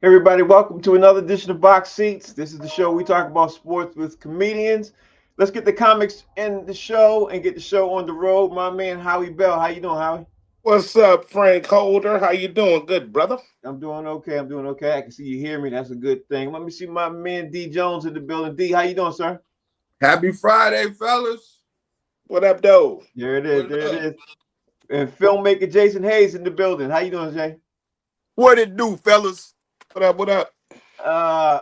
Everybody, welcome to another edition of Box Seats. This is the show we talk about sports with comedians. Let's get the comics in the show and get the show on the road. My man Howie Bell, how you doing, Howie? What's up, Frank Holder? How you doing? Good, brother. I'm doing okay. I'm doing okay. I can see you hear me. That's a good thing. Let me see my man D Jones in the building. D, how you doing, sir? Happy Friday, fellas. What up, though? There it is. What There it up? is. And filmmaker Jason Hayes in the building. How you doing, Jay? What it do, fellas? What up? What up?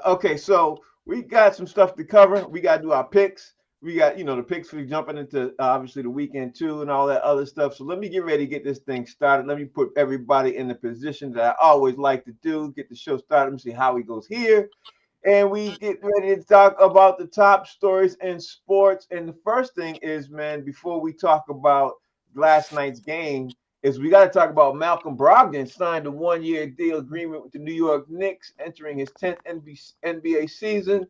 Okay, so we got some stuff to cover. We got to do our picks. We got, the picks for jumping into obviously the weekend too and all that other stuff. So let me get ready to get this thing started. Let me put everybody in the position that I always like to do, get the show started. Let me see how he goes here. And we get ready to talk about the top stories in sports. And the first thing is, man, before we talk about last night's game, is we got to talk about Malcolm Brogdon signed a one-year deal agreement with the New York Knicks, entering his 10th NBA season.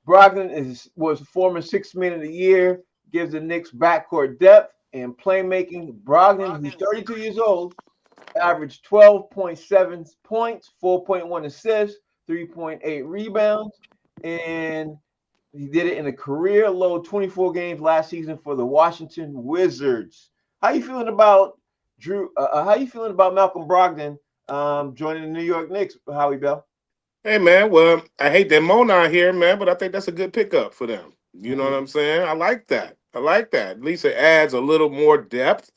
Brogdon was a former Sixth Man of the Year, gives the Knicks backcourt depth and playmaking. Brogdon, who's 32 years old, averaged 12.7 points, 4.1 assists, 3.8 rebounds, and he did it in a career low 24 games last season for the Washington Wizards. How you feeling about Drew? How you feeling about Malcolm Brogdon joining the New York Knicks? Howie Bell. Hey, man. Well, I hate that Mona here, man, but I think that's a good pickup for them. You know what I'm saying? I like that. I like that. At least it adds a little more depth,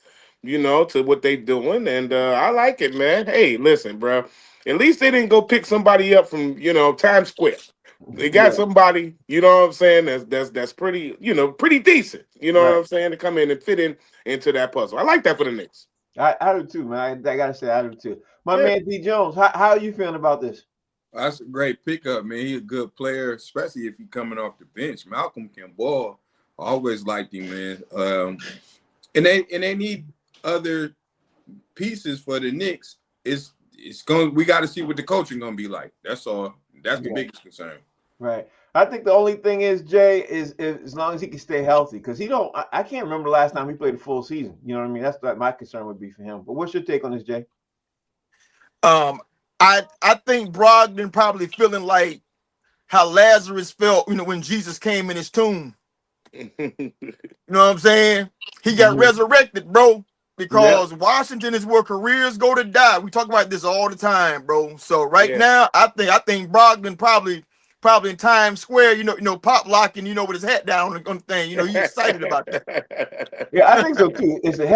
to what they doing, and I like it, man. Hey, listen, bro. At least they didn't go pick somebody up from Times Square. They got Yeah, somebody, you know what I'm saying, that's pretty, pretty decent. You know what right. I'm saying, to come in and fit into that puzzle. I like that for the Knicks. I do too, man. I gotta say I do too. My Yeah. man D Jones, how are you feeling about this? That's a great pickup, man. He's a good player, especially if he's coming off the bench. Malcolm can ball. I always liked him, man. And they need other pieces for the Knicks. It's going. We got to see what the coaching gonna be like. That's all. That's the Yeah, biggest concern. right. I think the only thing is Jay is as long as he can stay healthy, because he don't. I can't remember the last time he played a full season. You know what I mean? That's what my concern would be for him. But what's your take on this, Jay? Um, I think Brogdon probably feeling like how Lazarus felt, when Jesus came in his tomb. You know what I'm saying? He got Mhm. resurrected, bro. Yep. Because Washington is where careers go to die. We talk about this all the time, bro. So right Yeah. now, I think Brogdon probably in Times Square, pop locking, with his hat down on the thing. He's excited about that. Yeah, I think so too. It's a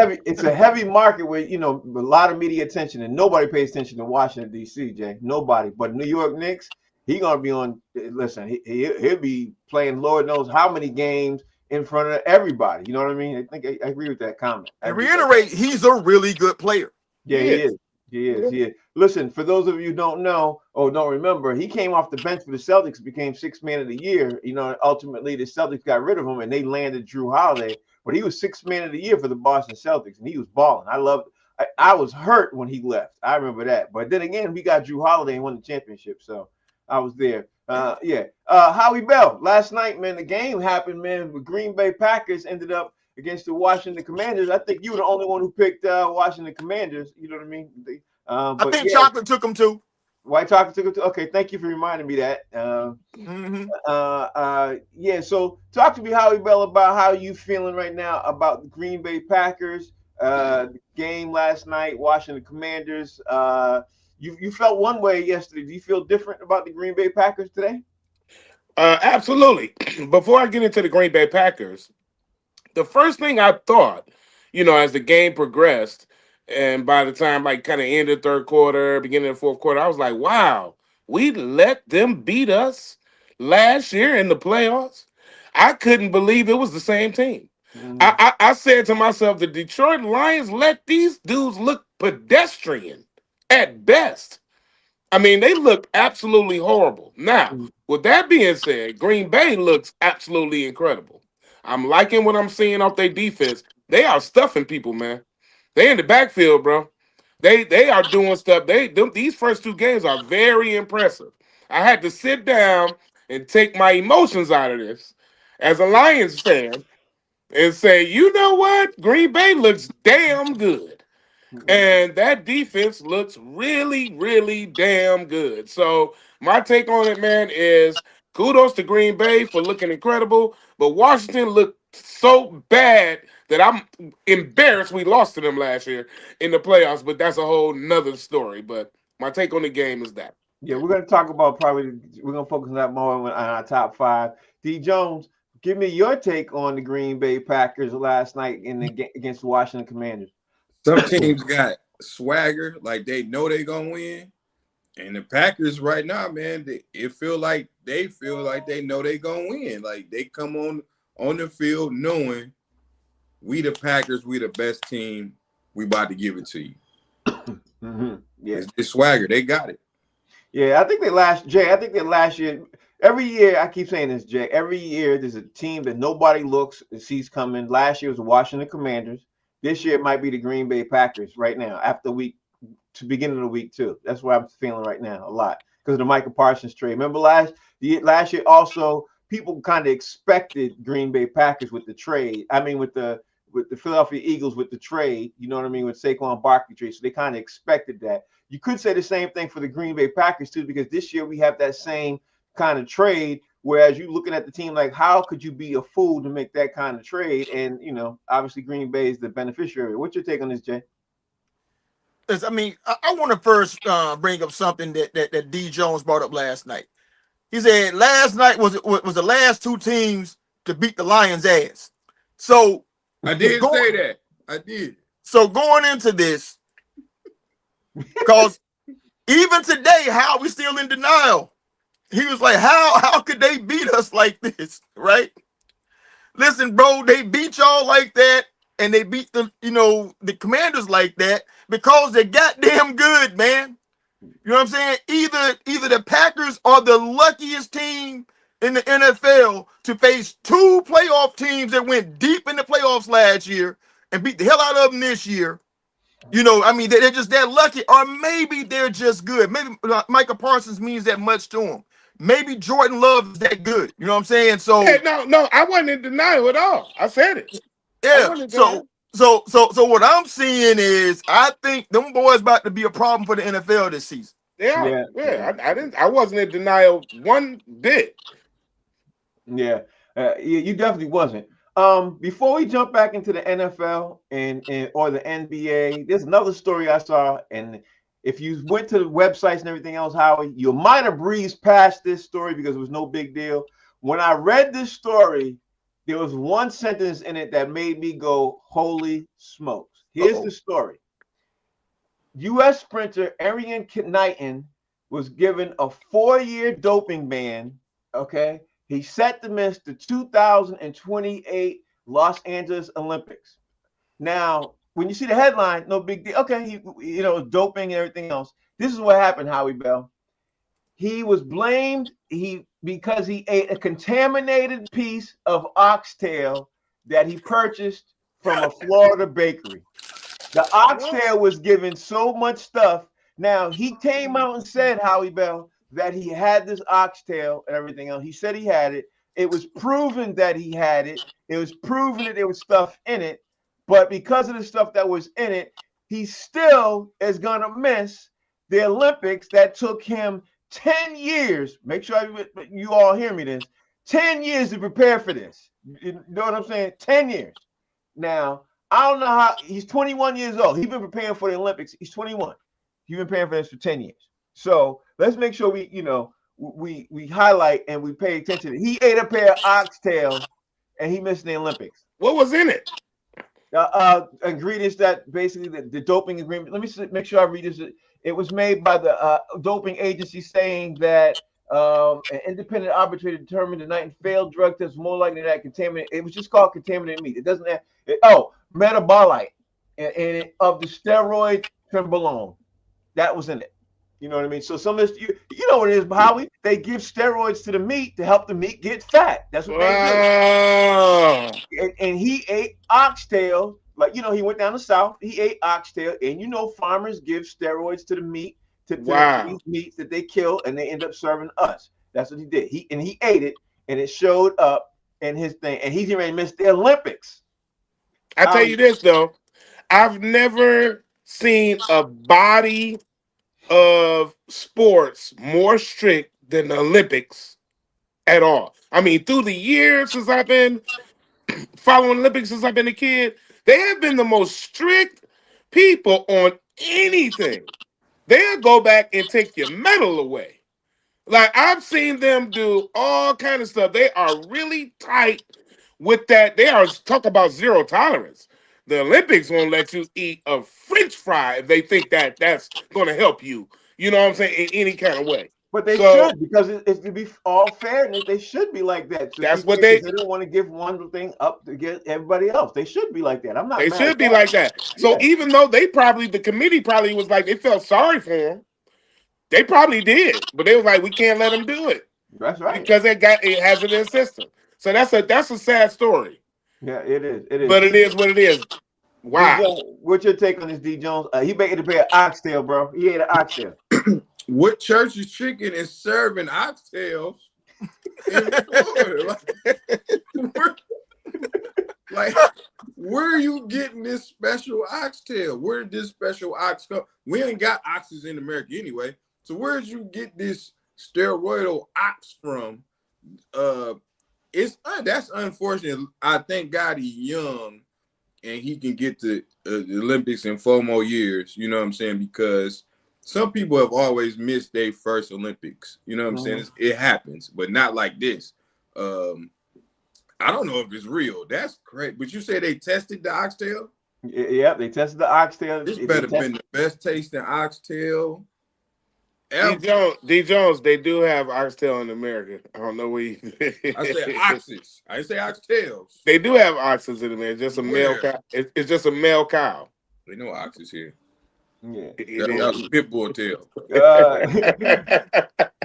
heavy market where a lot of media attention, and nobody pays attention to Washington D.C. Jay, nobody. But New York Knicks, he gonna be on. Listen, he'll be playing Lord knows how many games in front of everybody. You know what I mean? I agree with that comment. I And agree with that. reiterate, he's a really good player. Yeah, he Yes. is. He is. Listen, for those of you who don't know or don't remember, he came off the bench for the Celtics, became Sixth Man of the Year. Ultimately the Celtics got rid of him and they landed Drew Holiday. But he was Sixth Man of the Year for the Boston Celtics, and he was balling. I was hurt when he left. I remember that. But then again, we got Drew Holiday and won the championship, so I was there. Yeah. Howie Bell. Last night, man, the game happened, man. The Green Bay Packers ended up against the Washington Commanders. I think you were the only one who picked Washington Commanders. You know what I mean? I But think yeah, Chocolate took him too. White Chocolate took it to. Okay, thank you for reminding me that. Hmm. Yeah. So talk to me, Howie Bell, about how you feeling right now about the Green Bay Packers. The game last night, Washington Commanders. You felt one way yesterday. Do you feel different about the Green Bay Packers today? Absolutely. Before I get into the Green Bay Packers, the first thing I thought, as the game progressed, and by the time like kind of ended the third quarter, beginning of the fourth quarter, I was like, wow, we let them beat us last year in the playoffs. I couldn't believe it was the same team. Mhm. I said to myself, the Detroit Lions let these dudes look pedestrian at best. I mean, they look absolutely horrible. Now, with that being said, Green Bay looks absolutely incredible. I'm liking what I'm seeing off their defense. They are stuffing people, man. They in the backfield, bro. They are doing stuff. These first two games are very impressive. I had to sit down and take my emotions out of this as a Lions fan and say, you know what? Green Bay looks damn good. And that defense looks really, really damn good. So my take on it, man, is kudos to Green Bay for looking incredible, but Washington looked so bad that I'm embarrassed we lost to them last year in the playoffs, but that's a whole nother story. But my take on the game is that. Yeah, we're going to talk about we're going to focus on that more on our top five. D. Jones, give me your take on the Green Bay Packers last night against the Washington Commanders. Some teams got swagger, like they know they're going to win. And the Packers right now, man, they feel like they know they're going to win. Like they come on the field knowing we the Packers, we the best team. We about to give it to you. Mm-hmm. Yeah. It's swagger. They got it. Yeah, I think they last year, every year, I keep saying this, Jay, every year there's a team that nobody looks and sees coming. Last year was the Washington Commanders. This year it might be the Green Bay Packers right now, after to beginning of the week too. That's what I'm feeling right now a lot because of the Micah Parsons trade. Remember last year also, people kind of expected Green Bay Packers with the trade. I mean, with the Philadelphia Eagles with the trade, you know what I mean, with Saquon Barkley trade. So they kind of expected that. You could say the same thing for the Green Bay Packers too, because this year we have that same kind of trade. Whereas you looking at the team like, how could you be a fool to make that kind of trade? And obviously Green Bay is the beneficiary. What's your take on this, Jay? I mean, I want to first bring up something that D. Jones brought up last night. He said last night was the last two teams to beat the Lions' ass. So I did say that. I did. So going into this, because even today, how we still in denial. He was like, how could they beat us like this, right? Listen, bro, they beat y'all like that, and they beat the Commanders like that because they're goddamn good, man. You know what I'm saying? Either the Packers are the luckiest team in the NFL to face two playoff teams that went deep in the playoffs last year and beat the hell out of them this year. I mean, they're just that lucky, or maybe they're just good. Maybe Micah Parsons means that much to him. Maybe Jordan Love is that good. You know what I'm saying? So hey, no, I wasn't in denial at all. I said it. Yeah. So what I'm seeing is I think them boys about to be a problem for the NFL this season. Yeah. I wasn't in denial one bit. Yeah, you definitely wasn't. Before we jump back into the NFL and or the NBA, there's another story I saw, and if you went to the websites and everything else, Howie, you might have breezed past this story because it was no big deal. When I read this story, there was one sentence in it that made me go, holy smokes. Here's the story. U.S. sprinter Arian Knighton was given a 4-year doping ban, okay? He's set to miss the 2028 Los Angeles Olympics. Now, when you see the headline, no big deal. Okay, doping and everything else. This is what happened, Howie Bell. He was blamed because he ate a contaminated piece of oxtail that he purchased from a Florida bakery. The oxtail was given so much stuff. Now, he came out and said, Howie Bell, that he had this oxtail and everything else. He said he had it. It was proven that he had it. It was proven that there was stuff in it. But because of the stuff that was in it, he still is going to miss the Olympics that took him 10 years. Make sure you all hear me this. 10 years to prepare for this. You know what I'm saying? 10 years. Now, I don't know how. He's 21 years old. He's been preparing for the Olympics. He's 21. He's been preparing for this for 10 years. So let's make sure we highlight and we pay attention. He ate a pair of oxtail and he missed the Olympics. What was in it? Ingredients that basically the doping agreement. Let me make sure I read this. It was made by the doping agency saying that an independent arbitrator determined the Knighton failed drug test more likely than that contaminated. It was just called contaminated meat. It doesn't have metabolite and of the steroid trenbolone. That was in it. You know what I mean? So some of this, you know what it is, Howie? They give steroids to the meat to help the meat get fat. That's what they do. And he ate oxtail. Like, he went down the south. He ate oxtail. And farmers give steroids to the meat, to these meats that they kill, and they end up serving us. That's what he did. He ate it, and it showed up in his thing. And he's getting ready to miss the Olympics. I tell you this, though. I've never seen a body of sports more strict than the Olympics at all. I mean, through the years since I've been following Olympics since I've been a kid, they have been the most strict people on anything. They'll go back and take your medal away. Like I've seen them do all kind of stuff. They are really tight with that. They are talk about zero tolerance. The Olympics won't let you eat a French fry if they think that that's going to help you. You know what I'm saying? In any kind of way. But they So should, because it's to be all fairness. They should be like that. So that's keep what because they don't want to give one thing up to get everybody else. They should be like that. I'm not they mad at should be that. like that. So Yeah, even though the committee probably was like they felt sorry for him, they probably did, but they was like we can't let him do it that's right. because it has it in system. So that's a sad story. Yeah, it is. It is. But it is what it is. D Wow. Jones, what's your take on this, D Jones? He made to pay an oxtail, bro. He ate an oxtail. What church's chicken is serving oxtails in Florida? Like, where are you getting this special oxtail? Where did this special ox come? We ain't got oxes in America anyway. So where did you get this steroidal ox from? That's unfortunate. I thank God he's young and he can get to the Olympics in 4 more years. You know what I'm saying? Because some people have always missed their first Olympics. You know what I'm saying? It happens, but not like this. I don't know if it's real. That's great. But you say they tested the oxtail? Yeah, they tested the oxtail. This better have been the best tasting oxtail ever. D. Jones, they do have oxtail in America. I don't know where you. I said oxes. I didn't say oxtails. They do have oxes in America. Just a male Where? cow. It's just a male cow. They know oxes here. Yeah. That's a pit bull tail.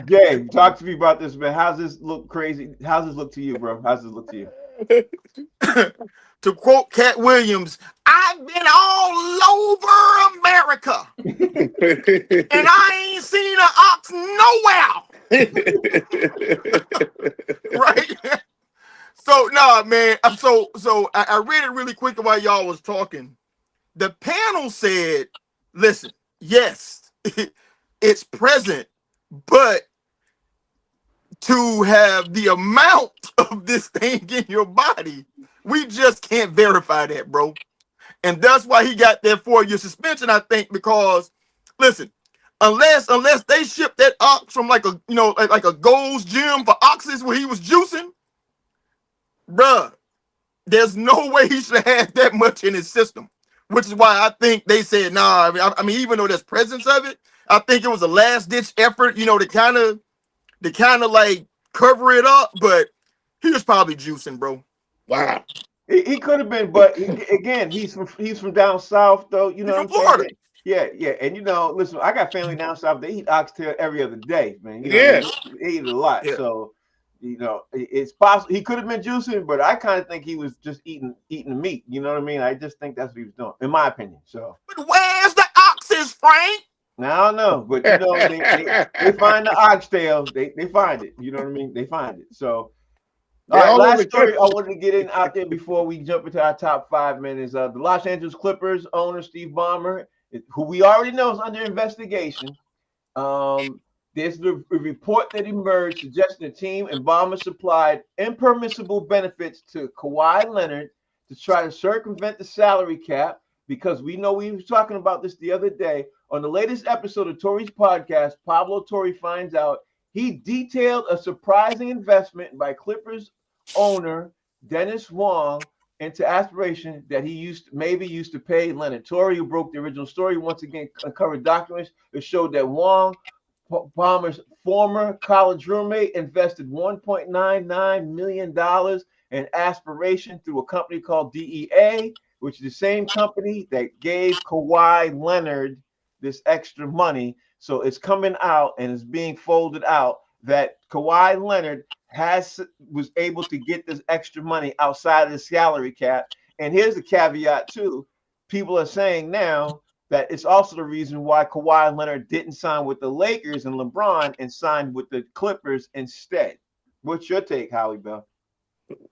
Jay, talk to me about this, man. How's this look crazy? How's this look to you, bro? How's this look to you? To quote Cat Williams, I've been all over America and I ain't seen an ox nowhere. Right? So no, man. I read it really quick while y'all was talking. The panel said, listen, yes, it's present, but to have the amount of this thing in your body, we just can't verify that, bro. And that's why he got that 4-year suspension, I think, because listen, unless they ship that ox from like a Gold's Gym for oxes where he was juicing, bruh, there's no way he should have that much in his system. Which is why I think they said, nah, I mean, even though there's presence of it, I think it was a last ditch effort, to kind of like cover it up, but he was probably juicing, bro. Wow. He could have been, but again, he's from down south, though. You know what I'm Florida. saying? Yeah. And listen, I got family down south. They eat oxtail every other day, man. Yeah. They eat it a lot. Yeah. So, it's possible he could have been juicing, but I kind of think he was just eating the meat. You know what I mean? I just think that's what he was doing, in my opinion. So, but where's the oxes, Frank? I don't know, but they find the oxtail. They find it. You know what I mean? They find it. So. All right, last story I wanted to get out there before we jump into our top 5 minutes. The Los Angeles Clippers owner Steve Ballmer, who we already know is under investigation. There's a report that emerged suggesting the team and Ballmer supplied impermissible benefits to Kawhi Leonard to try to circumvent the salary cap, because we know we were talking about this the other day. On the latest episode of Torrey's podcast, Pablo Torrey finds out he detailed a surprising investment by Clippers owner Dennis Wong into aspiration that he used to pay Leonard. Torrey, who broke the original story, once again uncovered documents that showed that Wong, Ballmer's former college roommate, invested $1.99 million in aspiration through a company called DEA, which is the same company that gave Kawhi Leonard this extra money. So it's coming out and it's being folded out that Kawhi Leonard was able to get this extra money outside of the salary cap. And here's the caveat too. People are saying now that it's also the reason why Kawhi Leonard didn't sign with the Lakers and LeBron and signed with the Clippers instead. What's your take, Howie Bell?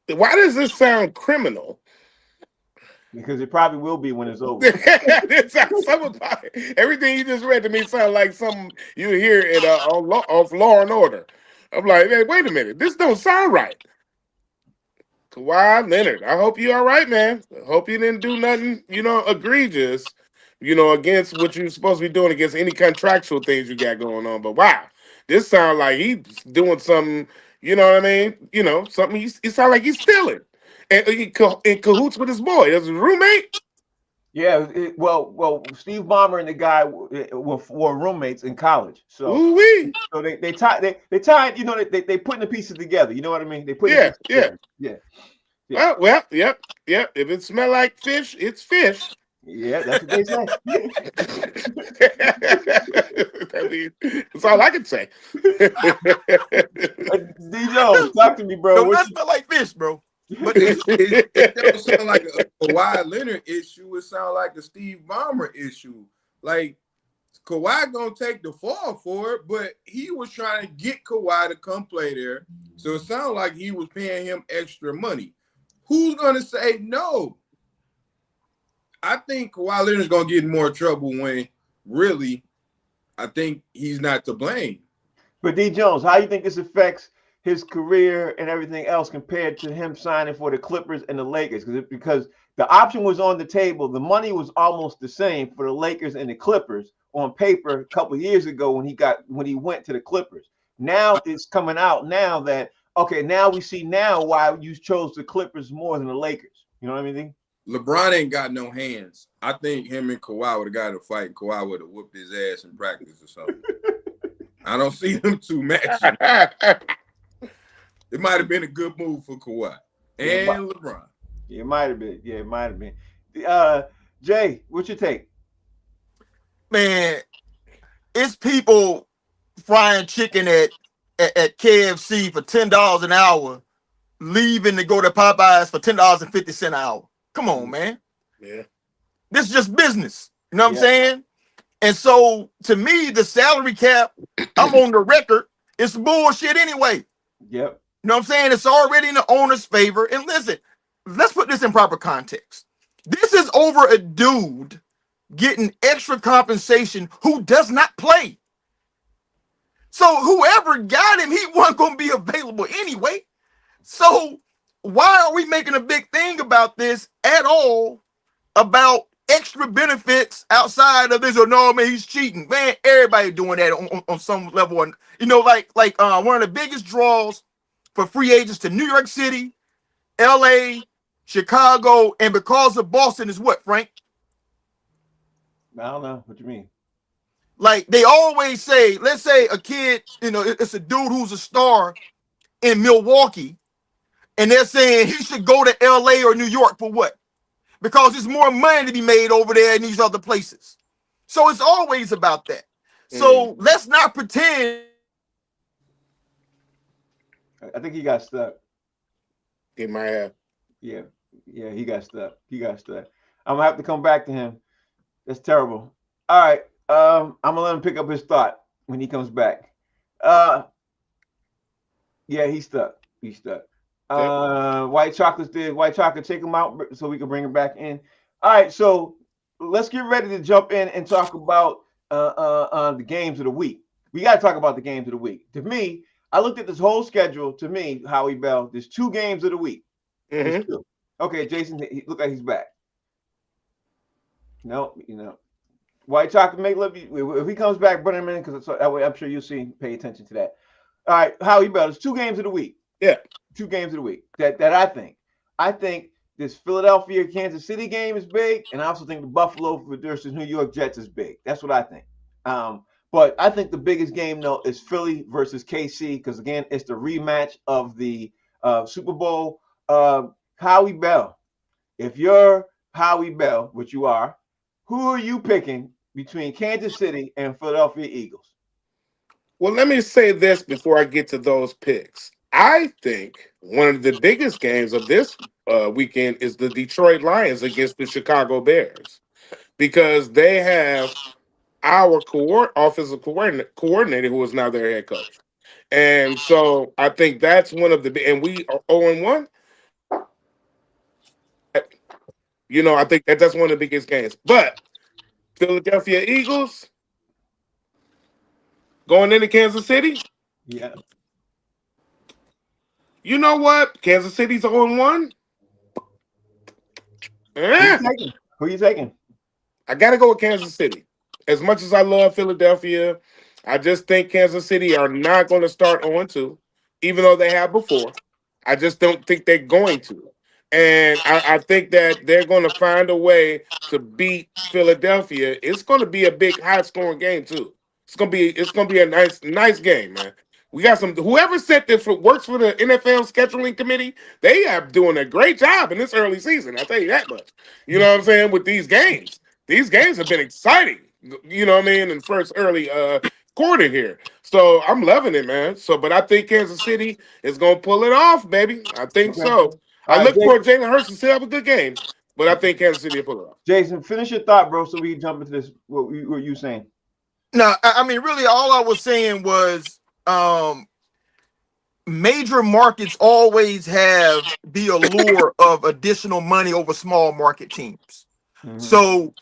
Why does this sound criminal? because it probably will be when it's over. It sounds some about it. Everything you just read to me sounds like something you hear in of Law and Order. I'm like, hey, wait a minute, this don't sound right. Kawhi Leonard, I hope you all right, man. I hope you didn't do nothing, egregious, against what you're supposed to be doing against any contractual things you got going on. But wow, this sounds like he's doing something, you know what I mean? Something he sound like he's stealing. And in cahoots with his boy, as his roommate. Yeah, well, Steve Ballmer and the guy were roommates in college, so Ooh wee. they tied, they putting the pieces together. You know what I mean? They putting the Yeah, pieces yeah. together. Yeah, Well, yep. If it smell like fish, it's fish. yeah, that's what they say. I mean, that's all I can say. D Jones, talk to me, bro. Don't that smell like fish, bro? But It don't sound like a Kawhi Leonard issue. It sounds like a Steve Ballmer issue. Like Kawhi gonna take the fall for it, but he was trying to get Kawhi to come play there. So it sounded like he was paying him extra money. Who's gonna say no? I think Kawhi Leonard's gonna get in more trouble when really I think he's not to blame. But D Jones, how you think this affects his career and everything else compared to him signing for the Clippers and the Lakers? Because the option was on the table, the money was almost the same for the Lakers and the Clippers on paper a couple of years ago when he went to the Clippers. Now it's coming out now that okay, now we see now why you chose the Clippers more than the Lakers. You know what I mean? LeBron ain't got no hands. I think him and Kawhi would have got a fight. And Kawhi would have whooped his ass in practice or something. I don't see them two matching. It might have been a good move for Kawhi and LeBron. Yeah, it might have been. Yeah, it might have been. Jay, what's your take? man, it's people frying chicken at KFC for $10 an hour, leaving to go to Popeyes for $10.50 an hour. Come on, man. Yeah. This is just business. You know what I'm saying? And so to me, the salary cap, I'm on the record, it's bullshit anyway. Yep. You know what I'm saying? It's already in the owner's favor. And listen, let's put this in proper context. This is over a dude getting extra compensation who does not play. So whoever got him, he wasn't going to be available anyway. So why are we making a big thing about this at all, about extra benefits outside of this? Or no, man, he's cheating. Man, everybody doing that on some level. And you know, like one of the biggest draws for free agents to New York City, LA, Chicago, and because of Boston is what, Frank? I don't know what you mean. Like they always say, let's say a kid, you know, it's a dude who's a star in Milwaukee, and they're saying he should go to LA or New York for what? Because there's more money to be made over there in these other places. So it's always about that. So let's not pretend. I think he got stuck. He might have. Yeah, he got stuck. I'm gonna have to come back to him. That's terrible. All right. I'm gonna let him pick up his thought when he comes back. Yeah, he's stuck. White Chocolate, take him out so we can bring him back in. All right, so let's get ready to jump in and talk about the games of the week. We got to talk about the games of the week. To me, I looked at this whole schedule. To me, Howie Bell, there's 2 games of the week. Mm-hmm. Okay, Jason, he look like he's back. No, White Chocolate, if he comes back, bring him in because that way I'm sure you'll see. Pay attention to that. All right, Howie Bell, there's 2 games of the week. Yeah. 2 games of the week that I think. I think this Philadelphia Kansas City game is big, and I also think the Buffalo versus New York Jets is big. That's what I think. But I think the biggest game though is Philly versus KC because again, it's the rematch of the Super Bowl. Howie Bell, if you're Howie Bell, which you are, who are you picking between Kansas City and Philadelphia Eagles? Well, let me say this before I get to those picks. I think one of the biggest games of this weekend is the Detroit Lions against the Chicago Bears because they have our offensive coordinator who is now their head coach. And so I think that's one of the – and we are 0-1. I think that's one of the biggest games. But Philadelphia Eagles going into Kansas City. Yeah. You know what? Kansas City's 0-1. Who you Eh, taking? Who you taking? I got to go with Kansas City. As much as I love Philadelphia, I just think Kansas City are not going to start 0-2, even though they have before. I just don't think they're going to. And I think that they're going to find a way to beat Philadelphia. It's going to be a big, high-scoring game too. It's gonna be a nice game, man. We got some. Whoever set this works for the NFL scheduling committee. They are doing a great job in this early season. I'll tell you that much. You know what I'm saying? With these games. These games have been exciting, you know what I mean, in the first early quarter here. So I'm loving it, man. But I think Kansas City is gonna pull it off, baby. I think Okay. so. I All right, look for Jalen Hurts to still have a good game, but I think Kansas City will pull it off. Jason, finish your thought, bro, so we can jump into this. What you saying? No, I mean, really, all I was saying was, major markets always have the allure of additional money over small market teams. Mm-hmm. So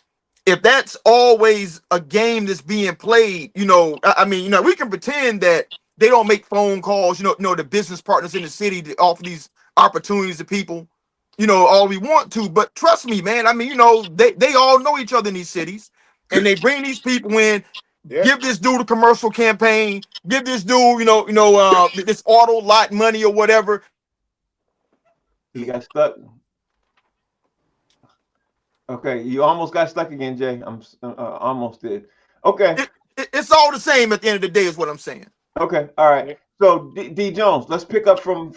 if that's always a game that's being played, I mean, we can pretend that they don't make phone calls, the business partners in the city to offer these opportunities to people, all we want to. But trust me, man, I mean, they all know each other in these cities, and they bring these people in. Yeah. Give this dude a commercial campaign. Give this dude, this auto lot money or whatever. You got stuck. Okay, you almost got stuck again, Jay. I'm almost did. Okay. It's all the same at the end of the day, is what I'm saying. Okay. All right. So D Jones, let's pick up from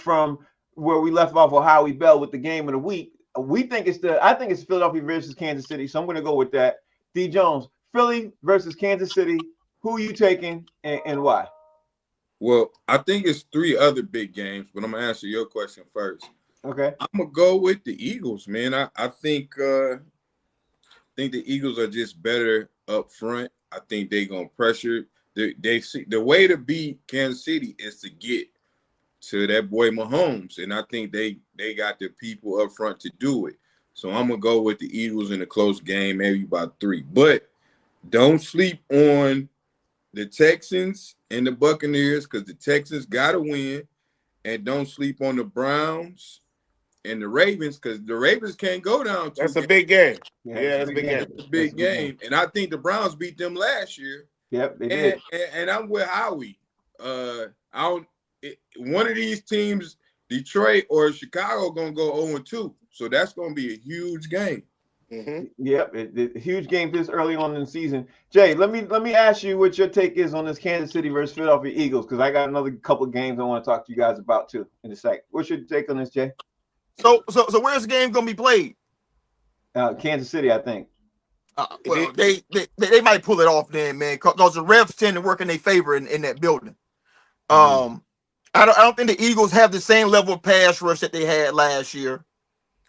where we left off with Howie Bell with the game of the week. I think it's Philadelphia versus Kansas City. So I'm going to go with that. D Jones, Philly versus Kansas City. Who are you taking and why? Well, I think it's 3 other big games, but I'm gonna answer your question first. Okay. I'm gonna go with the Eagles, man. I think the Eagles are just better up front. I think they're gonna pressure. They see the way to beat Kansas City is to get to that boy Mahomes, and I think they got the people up front to do it. So I'm gonna go with the Eagles in a close game, maybe by 3. But don't sleep on the Texans and the Buccaneers, because the Texans gotta win, and don't sleep on the Browns and the Ravens, because the Ravens can't go down. That's a big game. Yeah, that's a big game. It's a big game, and I think the Browns beat them last year. Yep, they did. And I'm with Howie. One of these teams, Detroit or Chicago, gonna go 0-2. So that's gonna be a huge game. Mm-hmm. Yep, a huge game this early on in the season. Jay, let me ask you what your take is on this Kansas City versus Philadelphia Eagles, because I got another couple of games I want to talk to you guys about too in a sec. What's your take on this, Jay? So where's the game gonna be played? Kansas City, I think. Well, they might pull it off then, man, because the refs tend to work in their favor in that building. I don't think the Eagles have the same level of pass rush that they had last year.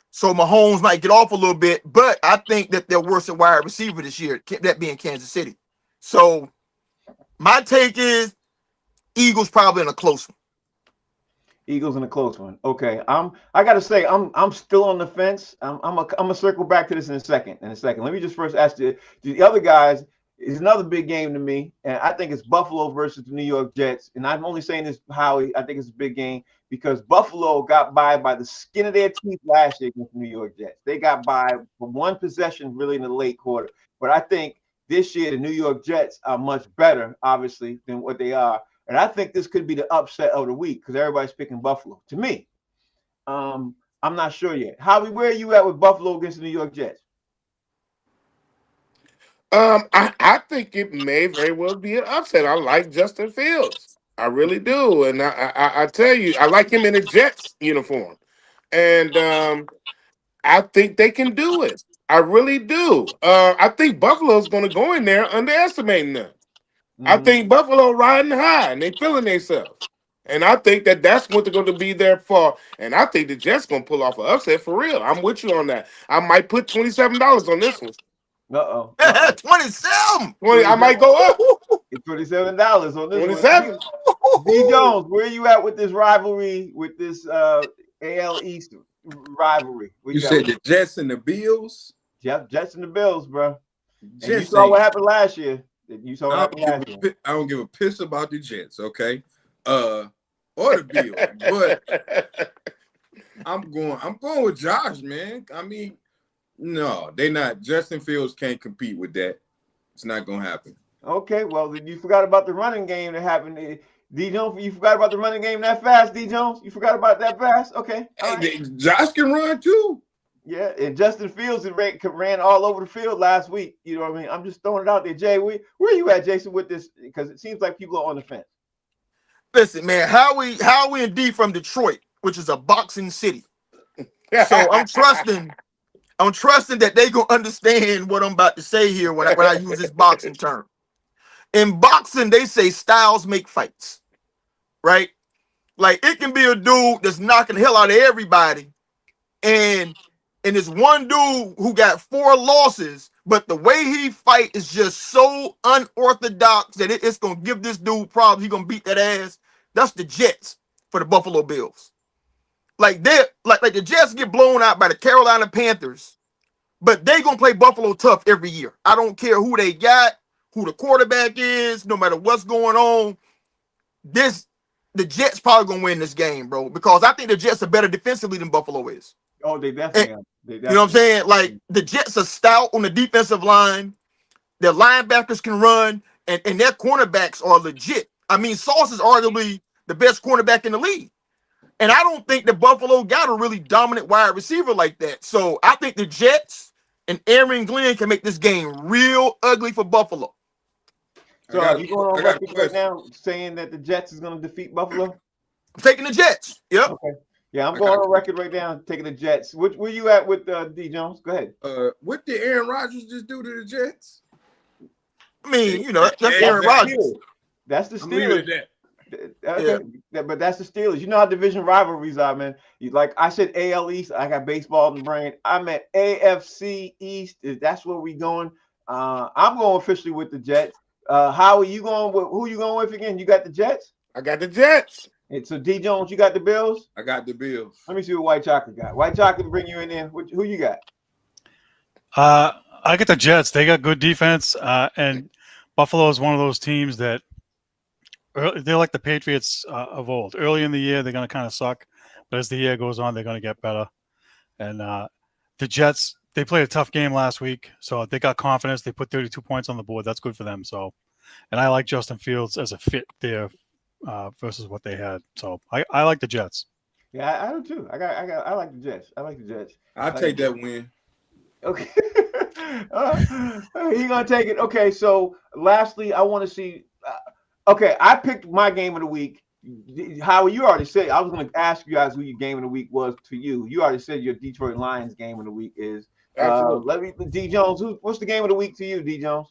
So Mahomes might get off a little bit, but I think that they're worse at wide receiver this year, that being Kansas City. So my take is Eagles probably in a close one. Eagles in a close one. Okay, I gotta say I'm still on the fence. I'm gonna circle back to this in a second. Let me just first ask you the other guys. Is another big game to me, and I think it's Buffalo versus the New York Jets. And I'm only saying this, Howie. I think it's a big game because Buffalo got by the skin of their teeth last year against the New York Jets. They got by for one possession, really, in the late quarter. But I think this year the New York Jets are much better, obviously, than what they are. And I think this could be the upset of the week because everybody's picking Buffalo. To me, I'm not sure yet. Howie, where are you at with Buffalo against the New York Jets? I think it may very well be an upset. I like Justin Fields. I really do. And I tell you, I like him in a Jets uniform. And I think they can do it. I really do. I think Buffalo's going to go in there underestimating them. Mm-hmm. I think Buffalo riding high and they feeling themselves. And I think that's what they're going to be there for. And I think the Jets going to pull off an upset for real. I'm with you on that. I might put $27 on this one. 27. 20. I might go up. $27 on this 27. one. D Jones, where are you at with this rivalry with this AL East rivalry? You said the Jets and the Bills? Yep, Jets and the Bills, bro. And you Jets saw what happened last year. You saw what happened last year. I don't give a piss about the Jets, okay? Or the Bills. But I'm going with Josh, man. I mean, no, they not. Justin Fields can't compete with that. It's not gonna happen. Okay, well, you forgot about the running game that happened. D Jones, you forgot about the running game that fast, D Jones? You forgot about that fast? Okay. All right. Josh can run too. Yeah, and Justin Fields ran all over the field last week. You know what I mean? I'm just throwing it out there. Jay, where are you at, Jason, with this? Because it seems like people are on the fence. Listen, man, how we indeed from Detroit, which is a boxing city. So I'm trusting that they gonna understand what I'm about to say here when I use this boxing term. In boxing, they say styles make fights, right? Like it can be a dude that's knocking the hell out of everybody, and this one dude who got 4 losses, but the way he fight is just so unorthodox that it's gonna give this dude problems. He gonna beat that ass. That's the Jets for the Buffalo Bills. Like the Jets get blown out by the Carolina Panthers, but they gonna play Buffalo tough every year. I don't care who they got, who the quarterback is, no matter what's going on. The Jets probably gonna win this game, bro, because I think the Jets are better defensively than Buffalo is. Oh, they definitely are. You know what I'm saying? Like the Jets are stout on the defensive line. Their linebackers can run, and their cornerbacks are legit. I mean, Sauce is arguably the best cornerback in the league. And I don't think that Buffalo got a really dominant wide receiver like that. So I think the Jets and Aaron Glenn can make this game real ugly for Buffalo. So are you going on record right now saying that the Jets is going to defeat Buffalo? I'm taking the Jets. Yep. Okay. Yeah, I'm going on record right now taking the Jets. Where you at with D Jones? Go ahead. What did Aaron Rodgers just do to the Jets? I mean, you know, that's Aaron Rodgers. That's the Steelers. Okay. Yeah. But that's the Steelers. You know how division rivalries are, man. Like I said, AL East. I got baseball in the brain. I'm at AFC East. That's where we going. I'm going officially with the Jets. How are you going with? Who you going with again? You got the Jets? I got the Jets. And so D Jones, you got the Bills? I got the Bills. Let me see what White Chocolate got. White Chocolate bring you in there. Who you got? I get the Jets. They got good defense, and Buffalo is one of those teams that they're like the Patriots of old. Early in the year, they're going to kind of suck, but as the year goes on, they're going to get better. And the Jets, they played a tough game last week, so they got confidence. They put 32 points on the board. That's good for them. So, and I like Justin Fields as a fit there versus what they had. So I like the Jets. Yeah, I do too. I like the Jets. I like the Jets. I'll take that win. Okay. He's gonna take it. Okay, so lastly, I want to see. Okay, I picked my game of the week. Howard, you already said. I was going to ask you guys who your game of the week was to you. You already said your Detroit Lions game of the week is. Let me, D Jones. What's the game of the week to you, D Jones?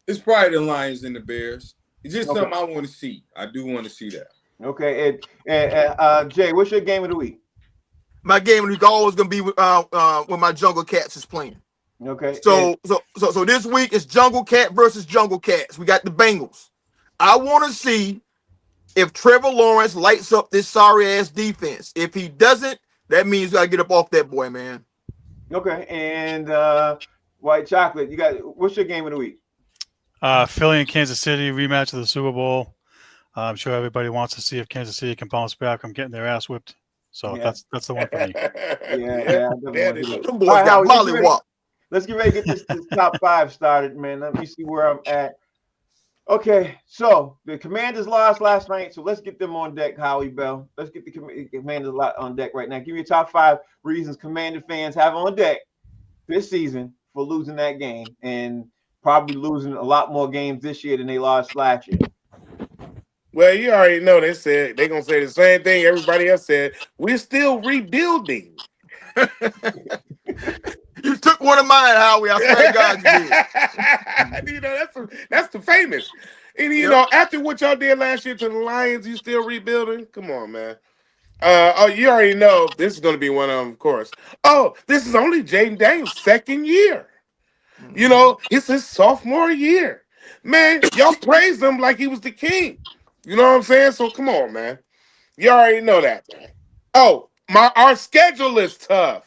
It's probably the Lions and the Bears. It's just something I want to see. I do want to see that. Okay, and Jay, what's your game of the week? My game of the week always gonna be when my Jungle Cats is playing. Okay. So this week is Jungle Cat versus Jungle Cats. We got the Bengals. I want to see if Trevor Lawrence lights up this sorry ass defense. If he doesn't, that means we gotta get up off that boy, man. Okay, and White Chocolate, what's your game of the week? Philly and Kansas City rematch of the Super Bowl. I'm sure everybody wants to see if Kansas City can bounce back from getting their ass whipped. So that's the one for me. Yeah. Them boys got mollywop. Let's get ready to get this top 5 started, man. Let me see where I'm at. Okay, so the Commanders lost last night, so let's get them on deck, Howie Bell. Let's get the Commanders on deck right now. Give me your top 5 reasons Commander fans have on deck this season for losing that game and probably losing a lot more games this year than they lost last year. Well, you already know they're going to say the same thing everybody else said. We're still rebuilding. You took one of mine, Howie. I swear to God you did. That's the famous. And, after what y'all did last year to the Lions, you still rebuilding? Come on, man. You already know this is going to be one of them, of course. Oh, this is only Jaden Daniels' second year. It's his sophomore year. Man, y'all praised him like he was the king. You know what I'm saying? So come on, man. You already know that, man. Oh, Our schedule is tough.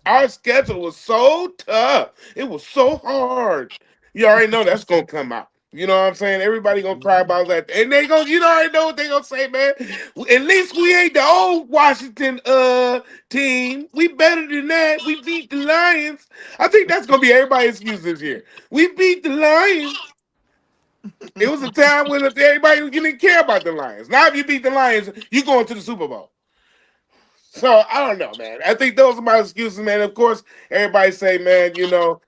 Our schedule was so tough. It was so hard. You already know that's gonna come out. You know what I'm saying? Everybody gonna cry about that, and they gonna, you know, already know what they gonna say, man. At least we ain't the old Washington team. We better than that. We beat the Lions. I think that's gonna be everybody's excuse this year. We beat the Lions. It was a time when everybody didn't care about the Lions. Now, if you beat the Lions, you going to the Super Bowl. So I don't know, man. I think those are my excuses, man. Of course, everybody say, man, you know,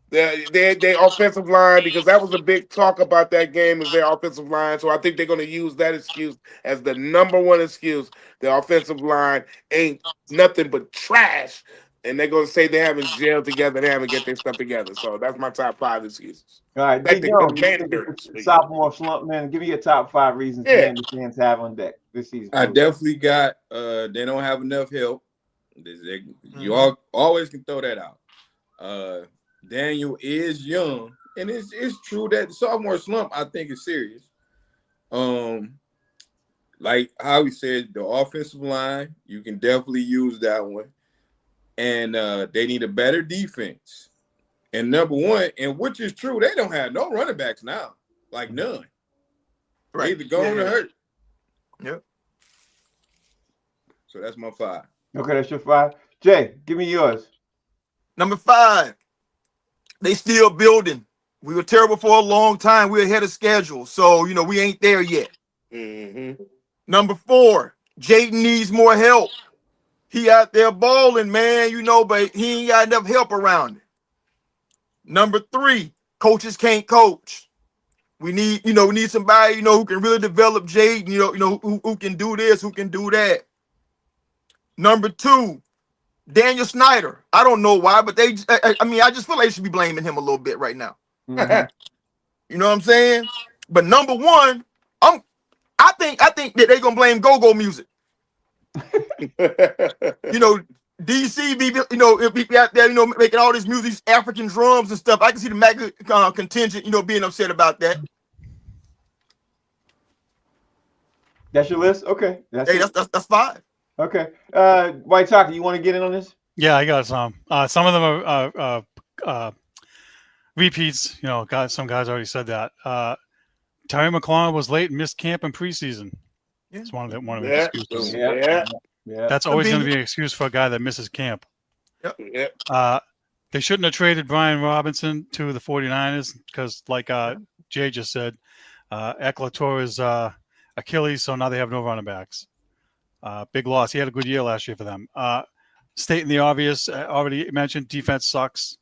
their offensive line, because that was a big talk about that game, is their offensive line. So I think they're going to use that excuse as the number one excuse. The offensive line ain't nothing but trash, and they're going to say they haven't gelled together, they haven't get their stuff together. So that's my top 5 excuses. All right, Like D the Jones, you think Commanders. it's a sophomore slump, man? Give me your top 5 reasons Yeah. Commanders fans have on deck this season. I definitely got they don't have enough help. You always can throw that out. Daniel is young, and it's true that the sophomore slump, I think, is serious. Like how we said, the offensive line, you can definitely use that one. And they need a better defense. And number one, and which is true, they don't have no running backs now. Like none. Right. They either going or hurt. Yep. So that's my 5. Okay, that's your 5. Jay, give me yours. Number 5, they still building. We were terrible for a long time. We're ahead of schedule. So, you know, we ain't there yet. Mm-hmm. Number 4, Jaden needs more help. He out there balling, man, you know, but he ain't got enough help around him. Number 3, coaches can't coach. We need somebody, who can really develop Jaden, who can do this, who can do that. Number 2, Daniel Snyder. I don't know why, but I just feel like they should be blaming him a little bit right now. Mm-hmm. You know what I'm saying? But number 1, I think that they're gonna blame go-go music. DC be out there, making all this music, African drums and stuff. I can see the MAGA contingent, being upset about that. That's your list? Okay. That's 5. Okay. White Talker, you want to get in on this? Yeah, I got some. Some of them are repeats. Some guys already said that. Terry McLaurin was late and missed camp in preseason. Yeah. It's one of the excuses. Yeah. That's always going to be an excuse for a guy that misses camp. Yep. They shouldn't have traded Brian Robinson to the 49ers because, like Jay just said, Eckler tore his Achilles, so now they have no running backs. Big loss. He had a good year last year for them. Stating the obvious, already mentioned, defense sucks.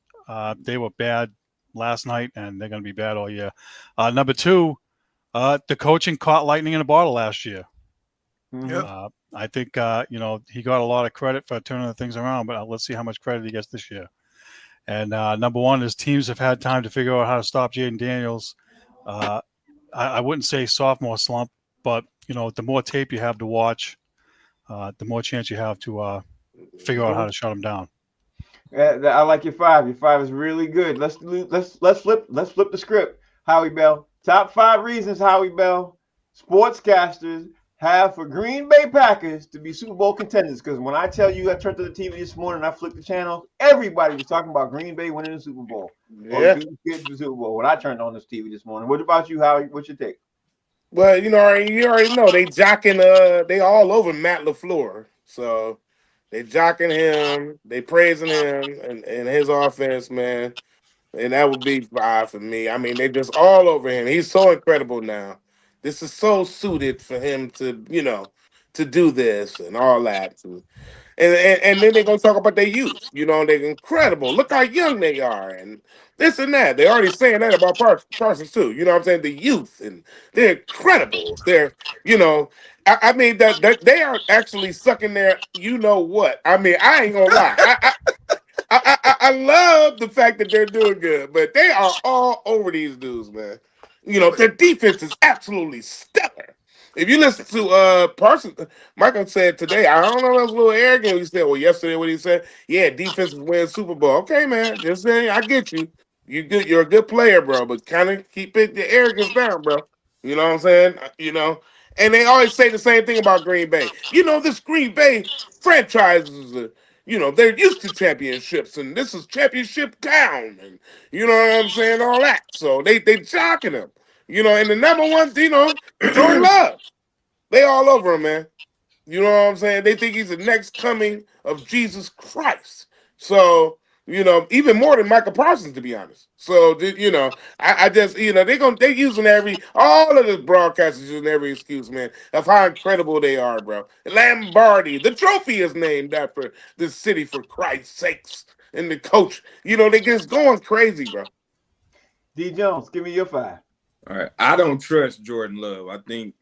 They were bad last night, and they're going to be bad all year. Number 2, the coaching caught lightning in a bottle last year. Mm-hmm. I think, he got a lot of credit for turning the things around, but let's see how much credit he gets this year. And number 1 is teams have had time to figure out how to stop Jaden Daniels. I wouldn't say sophomore slump, but, the more tape you have to watch, the more chance you have to figure out how to shut him down. I like your 5. Your 5 is really good. Let's flip the script. Howie Bell. Top 5 reasons, Howie Bell, sportscasters have for Green Bay Packers to be Super Bowl contenders. Because when I tell you I turned to the TV this morning and I flipped the channel, everybody was talking about Green Bay winning the Super Bowl. Yeah. Getting to the Super Bowl. When I turned on this TV this morning. What about you, Howie? What's your take? Well, you already know they jocking. They all over Matt LaFleur. So they jocking him, they praising him and his offense, man. And that would be 5 for me. I mean, they just all over him. He's so incredible now. This is so suited for him to do this and all that. And then they're gonna talk about their youth. They're incredible. Look how young they are, and this and that. They're already saying that about Parsons too. You know what I'm saying? The youth, and they're incredible. They're, I mean that they are actually sucking their, what? I mean, I ain't gonna lie. I love the fact that they're doing good, but they are all over these dudes, man. Their defense is absolutely stellar. If you listen to Parsons, Michael said today, I don't know, that was a little arrogant. He said, well, yesterday what he said, yeah, defense wins Super Bowl. Okay, man, just saying, I get you. You're a good player, bro, but kind of keep the arrogance down, bro. You know what I'm saying? And they always say the same thing about Green Bay. You know, this Green Bay franchise is, they're used to championships, and this is championship town, and you know what I'm saying, all that. So they jocking him. And the number one, Jordan Love. They all over him, man. You know what I'm saying? They think he's the next coming of Jesus Christ. So, even more than Micah Parsons, to be honest. So, I just, they're using all of the broadcasters using every excuse, man, of how incredible they are, bro. Lombardi, the trophy is named after this city, for Christ's sakes. And the coach, they just going crazy, bro. D Jones, give me your 5. All right. I don't trust Jordan Love. I think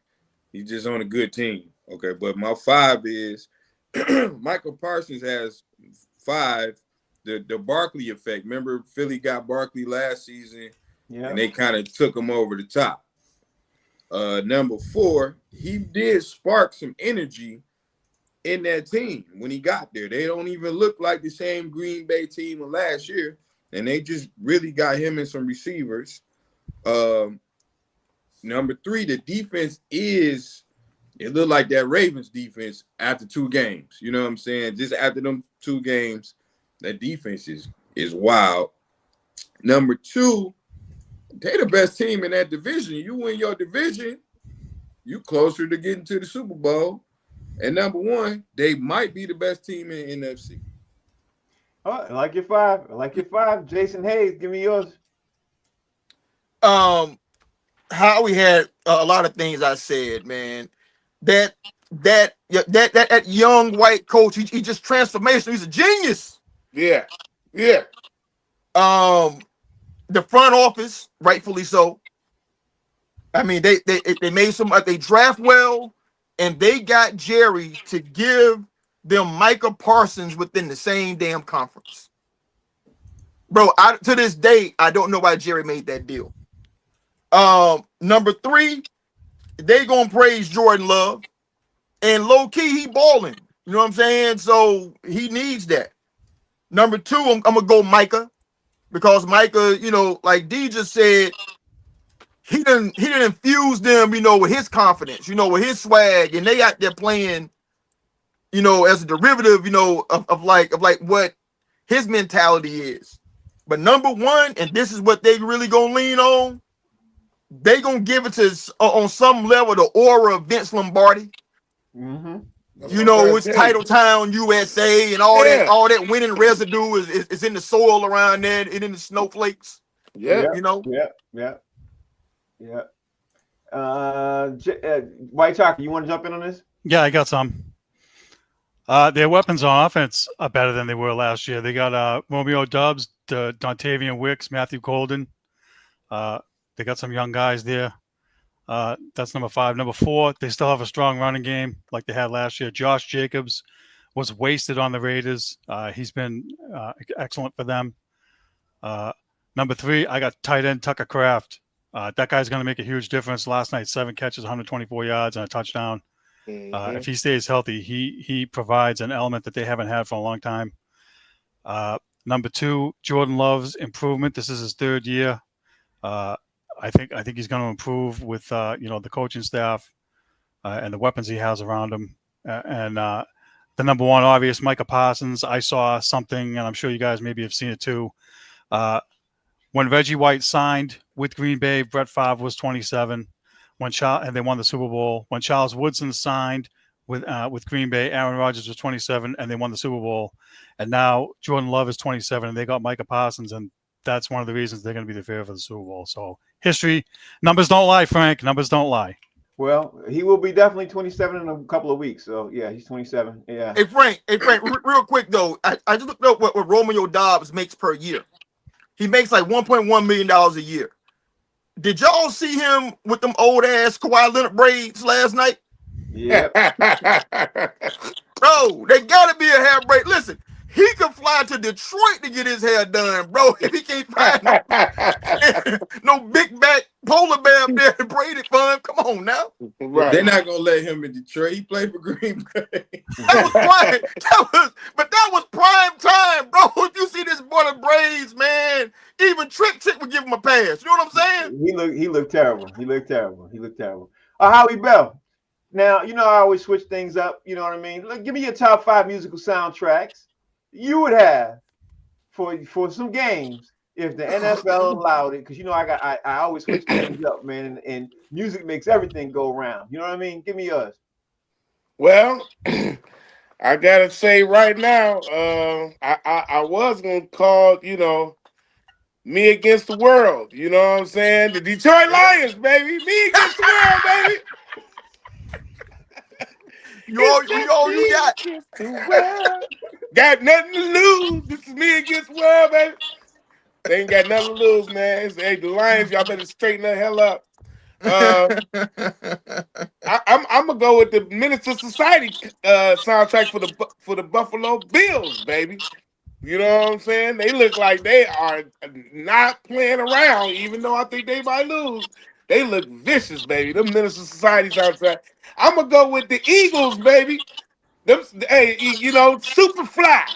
he's just on a good team. Okay, but my 5 is Michael Parsons has 5. The Barkley effect. Remember, Philly got Barkley last season, and they kind of took him over the top. Number 4, he did spark some energy in that team when he got there. They don't even look like the same Green Bay team of last year, and they just really got him and some receivers. Number 3, the defense it looked like that Ravens defense after 2 games. You know what I'm saying? Just after them 2 games, that defense is wild. Number 2, they the best team in that division. You win your division, you closer to getting to the Super Bowl. And number 1, they might be the best team in the NFC. Oh, I like your 5. Jason Hayes, give me yours. How we had a lot of things I said, man. That young white coach, he just transformational. He's a genius. Yeah. The front office, rightfully so. I mean, they made they draft well, and they got Jerry to give them Micah Parsons within the same damn conference. Bro, to this day, I don't know why Jerry made that deal. Number 3, they gonna praise Jordan Love, and low key he balling. You know what I'm saying? So he needs that. Number 2, I'm gonna go Micah, because Micah, like D just said, he didn't infuse them, with his confidence, with his swag, and they out there playing, as a derivative, of like what his mentality is. But number 1, and this is what they really gonna lean on, they gonna give it to on some level the aura of Vince Lombardi. Mm-hmm. It's Title Town, USA, and all that winning residue is in the soil around there and in the snowflakes. Yeah. Yeah. White Chalky, you want to jump in on this? Yeah, I got some. Their weapons on offense are better than they were last year. They got Romeo Doubs, Dontavian Wicks, Matthew Golden. They got some young guys there. That's number 5. Number 4, they still have a strong running game like they had last year. Josh Jacobs was wasted on the Raiders. He's been excellent for them. Number 3, I got tight end Tucker Kraft. That guy's going to make a huge difference. Last night, 7 catches, 124 yards, and a touchdown. Mm-hmm. If he stays healthy, he provides an element that they haven't had for a long time. Number 2, Jordan Love's improvement. This is his 3rd year. I think he's going to improve with the coaching staff and the weapons he has around him. And the number 1 obvious, Micah Parsons. I saw something, and I'm sure you guys maybe have seen it too. When Reggie White signed with Green Bay, Brett Favre was 27. And they won the Super Bowl. When Charles Woodson signed with Green Bay, Aaron Rodgers was 27, and they won the Super Bowl. And now Jordan Love is 27, and they got Micah Parsons, and that's one of the reasons they're going to be the favorite for the Super Bowl. So history, numbers don't lie, Frank. Numbers don't lie. Well, he will be definitely 27 in a couple of weeks. So yeah, he's 27. Yeah. Hey Frank, real quick though, I just looked up what Romeo Doubs makes per year. He makes like $1.1 million a year. Did y'all see him with them old ass Kawhi Leonard braids last night? Yeah. Bro, they gotta be a hair braid. Listen, he could fly to Detroit to get his hair done, bro. If he can't find no big back polar bear up there to braid it for him. Come on now. Right. They're not gonna let him in Detroit. He played for Green Bay. That was prime time, bro. If you see this boy with braids, man, even Trick would give him a pass. You know what I'm saying? He looked terrible. Howie Bell. Now, I always switch things up. You know what I mean? Like, give me your top 5 musical soundtracks you would have for some games if the NFL allowed it. Because I always switch things up, man, and music makes everything go around. You know what I mean? Give me yours. Well, I gotta say right now, I was gonna call, me against the world. You know what I'm saying? The Detroit Lions, baby. Me against the world, baby. You got. Against the world. Got nothing to lose. This is me against the world, baby. They ain't got nothing to lose, man. Hey, the Lions, y'all better straighten the hell up. I'm gonna go with the Minister Society soundtrack for the Buffalo Bills, baby. You know what I'm saying? They look like they are not playing around, even though I think they might lose. They look vicious, baby. The Minister Society soundtrack. I'm gonna go with the Eagles, baby. Hey, super fly.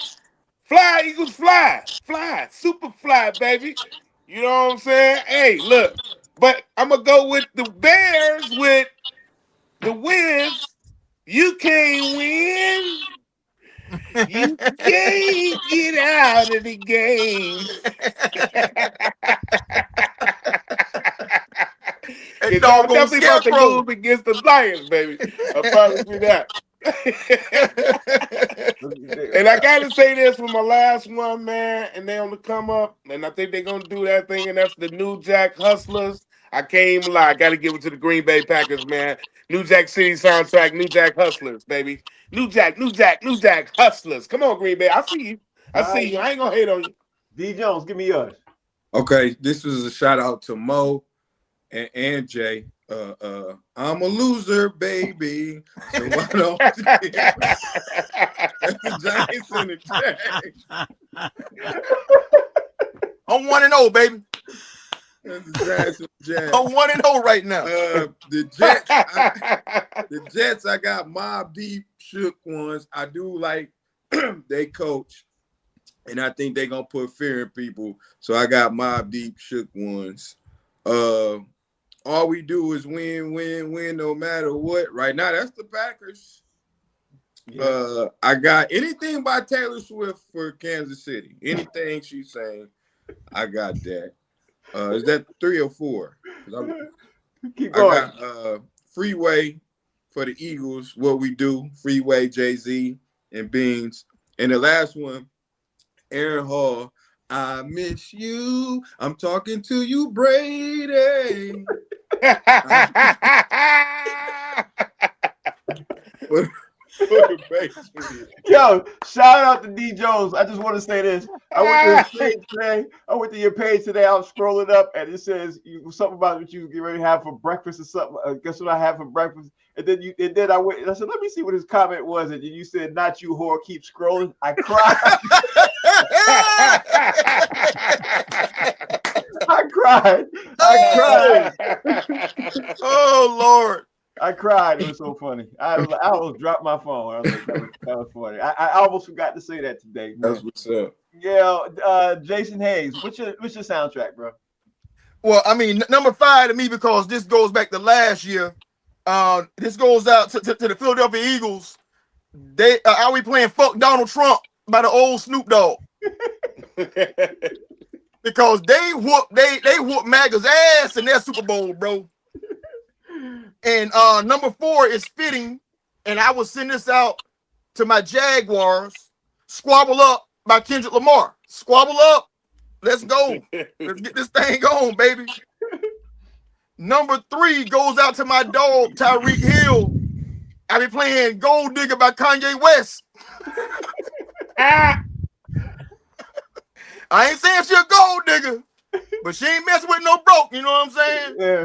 Fly, Eagles, fly. Fly, super fly, baby. You know what I'm saying? Hey, look. But I'm going to go with the Bears with the Wiz. You can't win. You can't get out of the game. Because y'all definitely about to lose against the Lions, baby. I promise you that. And I gotta say this for my last one, man. And they on the come up, and I think they're gonna do that thing, and that's the New Jack Hustlers. I can't even lie. I gotta give it to the Green Bay Packers, man. New Jack City soundtrack, New Jack Hustlers, baby. New Jack Hustlers. Come on, Green Bay. I see you. I ain't gonna hate on you. D Jones, give me yours. Okay, this was a shout out to Mo and Jay. I'm a loser, baby. So why don't you? That's the Giants and the Jags. I'm 1-0, baby. That's the Giants and the Jags. I'm 1-0 right now. The Jets. I got Mobb Deep, shook ones. I do like they coach, and I think they're gonna put fear in people. So I got Mobb Deep, shook ones. All we do is win, no matter what. Right now, that's the Packers. Yeah. I got anything by Taylor Swift for Kansas City. Anything she's saying, I got that. Is that 3 or 4? Keep going. I got Freeway for the Eagles. What we do, Freeway, Jay-Z, and Beans. And the last one, Aaron Hall. I miss you. I'm talking to you, Brady. Yo, shout out to D Jones. I just want to say this. I went to his page today. I went to your page today. I was scrolling up and it says something about what you get ready to have for breakfast or something. Guess what I have for breakfast? And then I went and I said, let me see what his comment was. And you said, not you whore, keep scrolling. I cried. I cried. Oh Lord. I cried. It was so funny. I almost dropped my phone. I was like, that was funny. I almost forgot to say that today. Man. That's what's up. Yeah, Jason Hayes. What's your soundtrack, bro? Well, I mean, number 5 to me, because this goes back to last year. This goes out to the Philadelphia Eagles. They are we playing "Fuck Donald Trump" by the old Snoop Dogg. Because they whoop MAGA's ass in their Super Bowl, bro. And number 4 is fitting, and I will send this out to my Jaguars. "Squabble Up" by Kendrick Lamar. Squabble up. Let's go. Let's get this thing going, baby. Number 3 goes out to my dog, Tyreek Hill. I be playing "Gold Digger" by Kanye West. I ain't saying she a gold digger, but she ain't messing with no broke. You know what I'm saying? Yeah.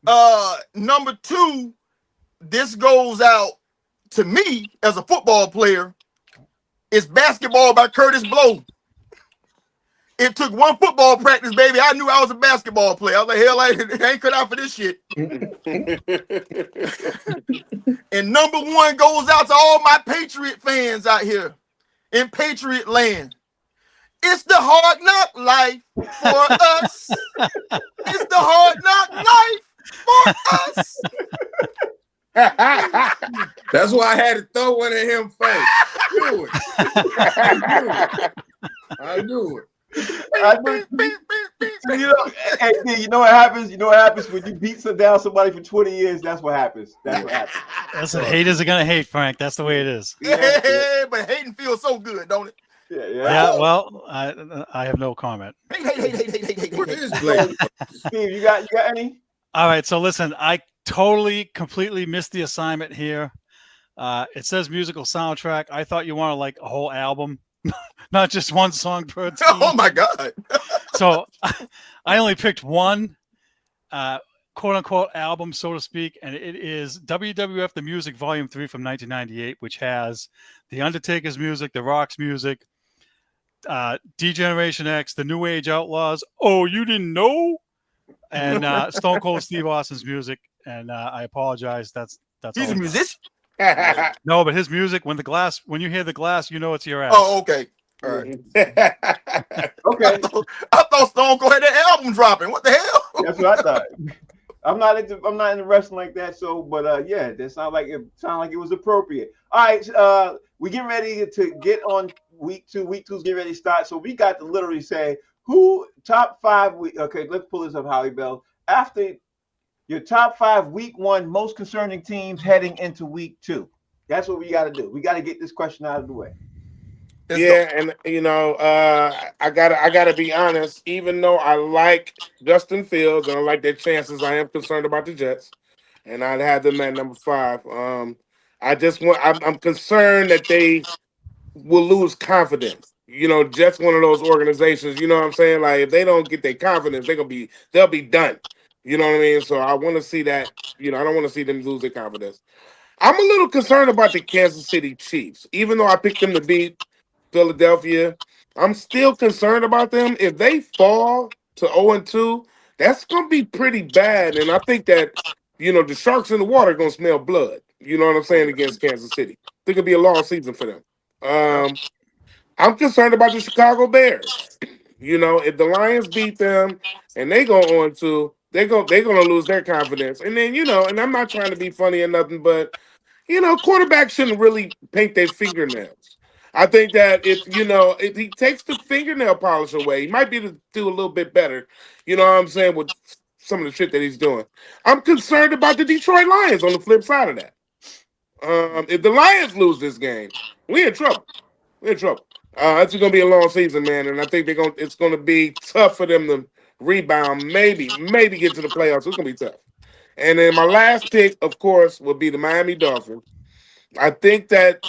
Mm-hmm. Number 2, this goes out to me as a football player. It's "Basketball" by Curtis Blow. It took one football practice, baby. I knew I was a basketball player. I was like, hell, I ain't cut out for this shit. And number 1 goes out to all my Patriot fans out here in Patriot land. It's the hard knock life for us. It's the hard knock life for us. That's why I had to throw one at him first. I knew it. Hey, D, you know what happens? You know what happens when you beat down somebody for 20 years? That's what happens. That's what happens. Listen, haters are gonna hate, Frank. That's the way it is. Hey, but hating feels so good, don't it? Yeah. Well, I have no comment. What is Blake? Steve, you got any? All right. So listen, I completely missed the assignment here. It says musical soundtrack. I thought you wanted like a whole album, not just one song per team. Oh my God. So I only picked one quote unquote album, so to speak, and it is WWF The Music Volume 3 from 1998, which has The Undertaker's music, The Rock's music, D-Generation X, The New Age Outlaws, Oh, You Didn't Know? And Stone Cold Steve Austin's music. And I apologize. That's He's a musician. No, but his music, when you hear the glass, you know it's your ass. Oh, okay. All right. Okay. I thought Stone Cold had that album dropping. What the hell? That's what I thought. I'm not into wrestling like that. So, but yeah, that sounded like it was appropriate. All right, we getting ready to get on week 2. Week 2's getting ready to start. So we got to literally say who top 5. Okay, let's pull this up, Howie Bell. After your top 5 week 1 most concerning teams heading into week 2. That's what we got to do. We got to get this question out of the way. And you know, I gotta be honest. Even though I like Justin Fields and I like their chances, I am concerned about the Jets, and I'd have them at number 5. I'm concerned that they will lose confidence. You know, Jets one of those organizations. You know what I'm saying? Like if they don't get their confidence, they'll be done. You know what I mean? So I want to see that. You know, I don't want to see them lose their confidence. I'm a little concerned about the Kansas City Chiefs, even though I picked them to beat Philadelphia. I'm still concerned about them. If they fall to 0-2, that's going to be pretty bad. And I think that, you know, the sharks in the water are going to smell blood. You know what I'm saying? Against Kansas City. I think it'll be a long season for them. I'm concerned about the Chicago Bears. You know, if the Lions beat them and they go 0-2, they're going to lose their confidence. And then, you know, and I'm not trying to be funny or nothing, but, you know, quarterbacks shouldn't really paint their fingernails. I think that if he takes the fingernail polish away, he might be able to do a little bit better. You know what I'm saying, with some of the shit that he's doing. I'm concerned about the Detroit Lions on the flip side of that. If the Lions lose this game, we're in trouble. It's going to be a long season, man, and I think it's going to be tough for them to rebound, maybe get to the playoffs. It's going to be tough. And then my last pick, of course, will be the Miami Dolphins. I think that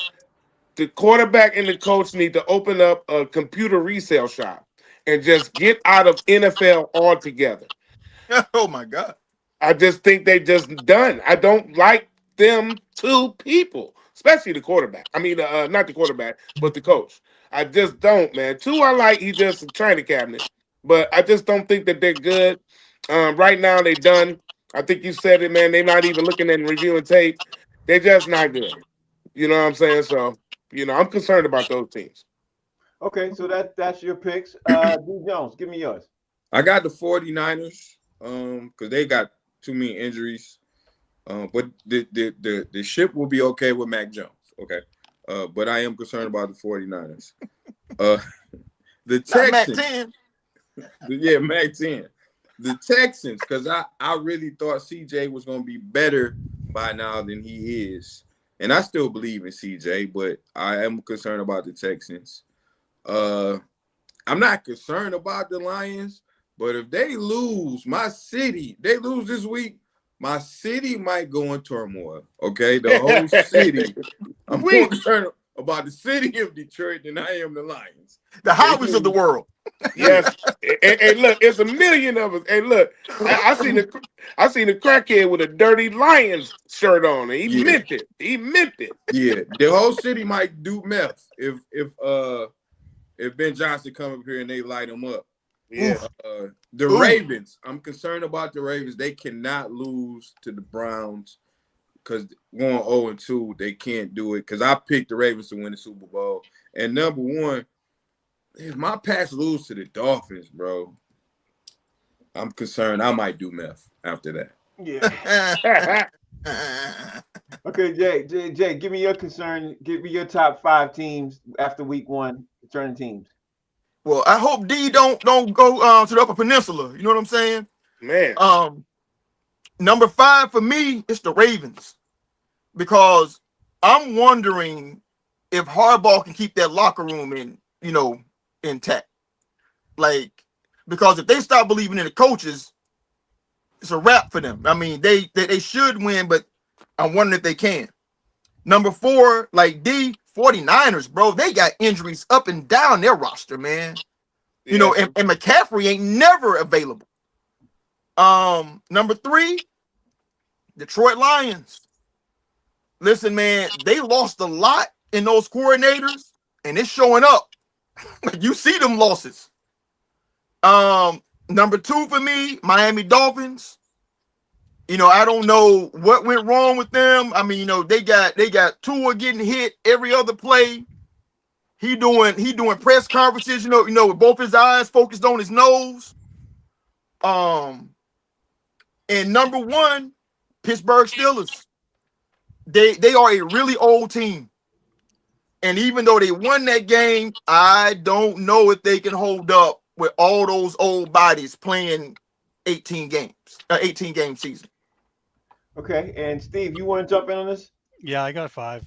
the quarterback and the coach need to open up a computer resale shop and just get out of NFL altogether. Oh my God. I just think they just done. I don't like them 2 people, especially the quarterback. I mean, not the quarterback, but the coach. I just don't, man. 2 I like. He's just a training cabinet, but I just don't think that they're good. Right now, they done. I think you said it, man. They're not even looking and reviewing tape. They're just not good. You know what I'm saying? So, you know, I'm concerned about those teams. Okay, so that's your picks. D Jones, give me yours. I got the 49ers because they got too many injuries. But the ship will be okay with Mac Jones. Okay. But I am concerned about the 49ers. The Texans. Mac 10. Yeah, Mac 10. The Texans, because I really thought CJ was going to be better by now than he is. And I still believe in CJ, but I am concerned about the Texans. I'm not concerned about the Lions, but if they lose this week, my city might go in turmoil. Okay, the whole city. I'm more concerned about the city of Detroit than I am the Lions. The Howies of the world. Yes. Hey, look, it's a million of us. Hey, look, I seen a crackhead with a dirty Lions shirt on. And he meant it. Yeah, the whole city might do meth if Ben Johnson come up here and they light him up. Yeah. The Ravens. I'm concerned about the Ravens. They cannot lose to the Browns because going 0-2, they can't do it. Because I picked the Ravens to win the Super Bowl. And number 1, if my Pats lose to the Dolphins, bro, I'm concerned I might do meth after that. Yeah. Okay, Jay, give me your concern. Give me your top 5 teams after week 1 concerning teams. Well, I hope D don't go to the Upper Peninsula. You know what I'm saying? Man, Number 5 for me is the Ravens, because I'm wondering if Harbaugh can keep that locker room intact. Like, because if they stop believing in the coaches, it's a wrap for them. I mean, they should win, but I'm wondering if they can. Number 4, like D, 49ers, bro. They got injuries up and down their roster, man. yeah. And McCaffrey ain't never available. Number 3, Detroit Lions. Listen, man, they lost a lot in those coordinators, and it's showing up. You see them losses. Number 2 for me, Miami Dolphins. I don't know what went wrong with them. I mean, they got Tua getting hit every other play. He doing press conferences, with both his eyes focused on his nose. And number 1, Pittsburgh Steelers. They are a really old team. And even though they won that game, I don't know if they can hold up with all those old bodies playing 18 game season. Okay, and Steve, you want to jump in on this? Yeah, I got 5.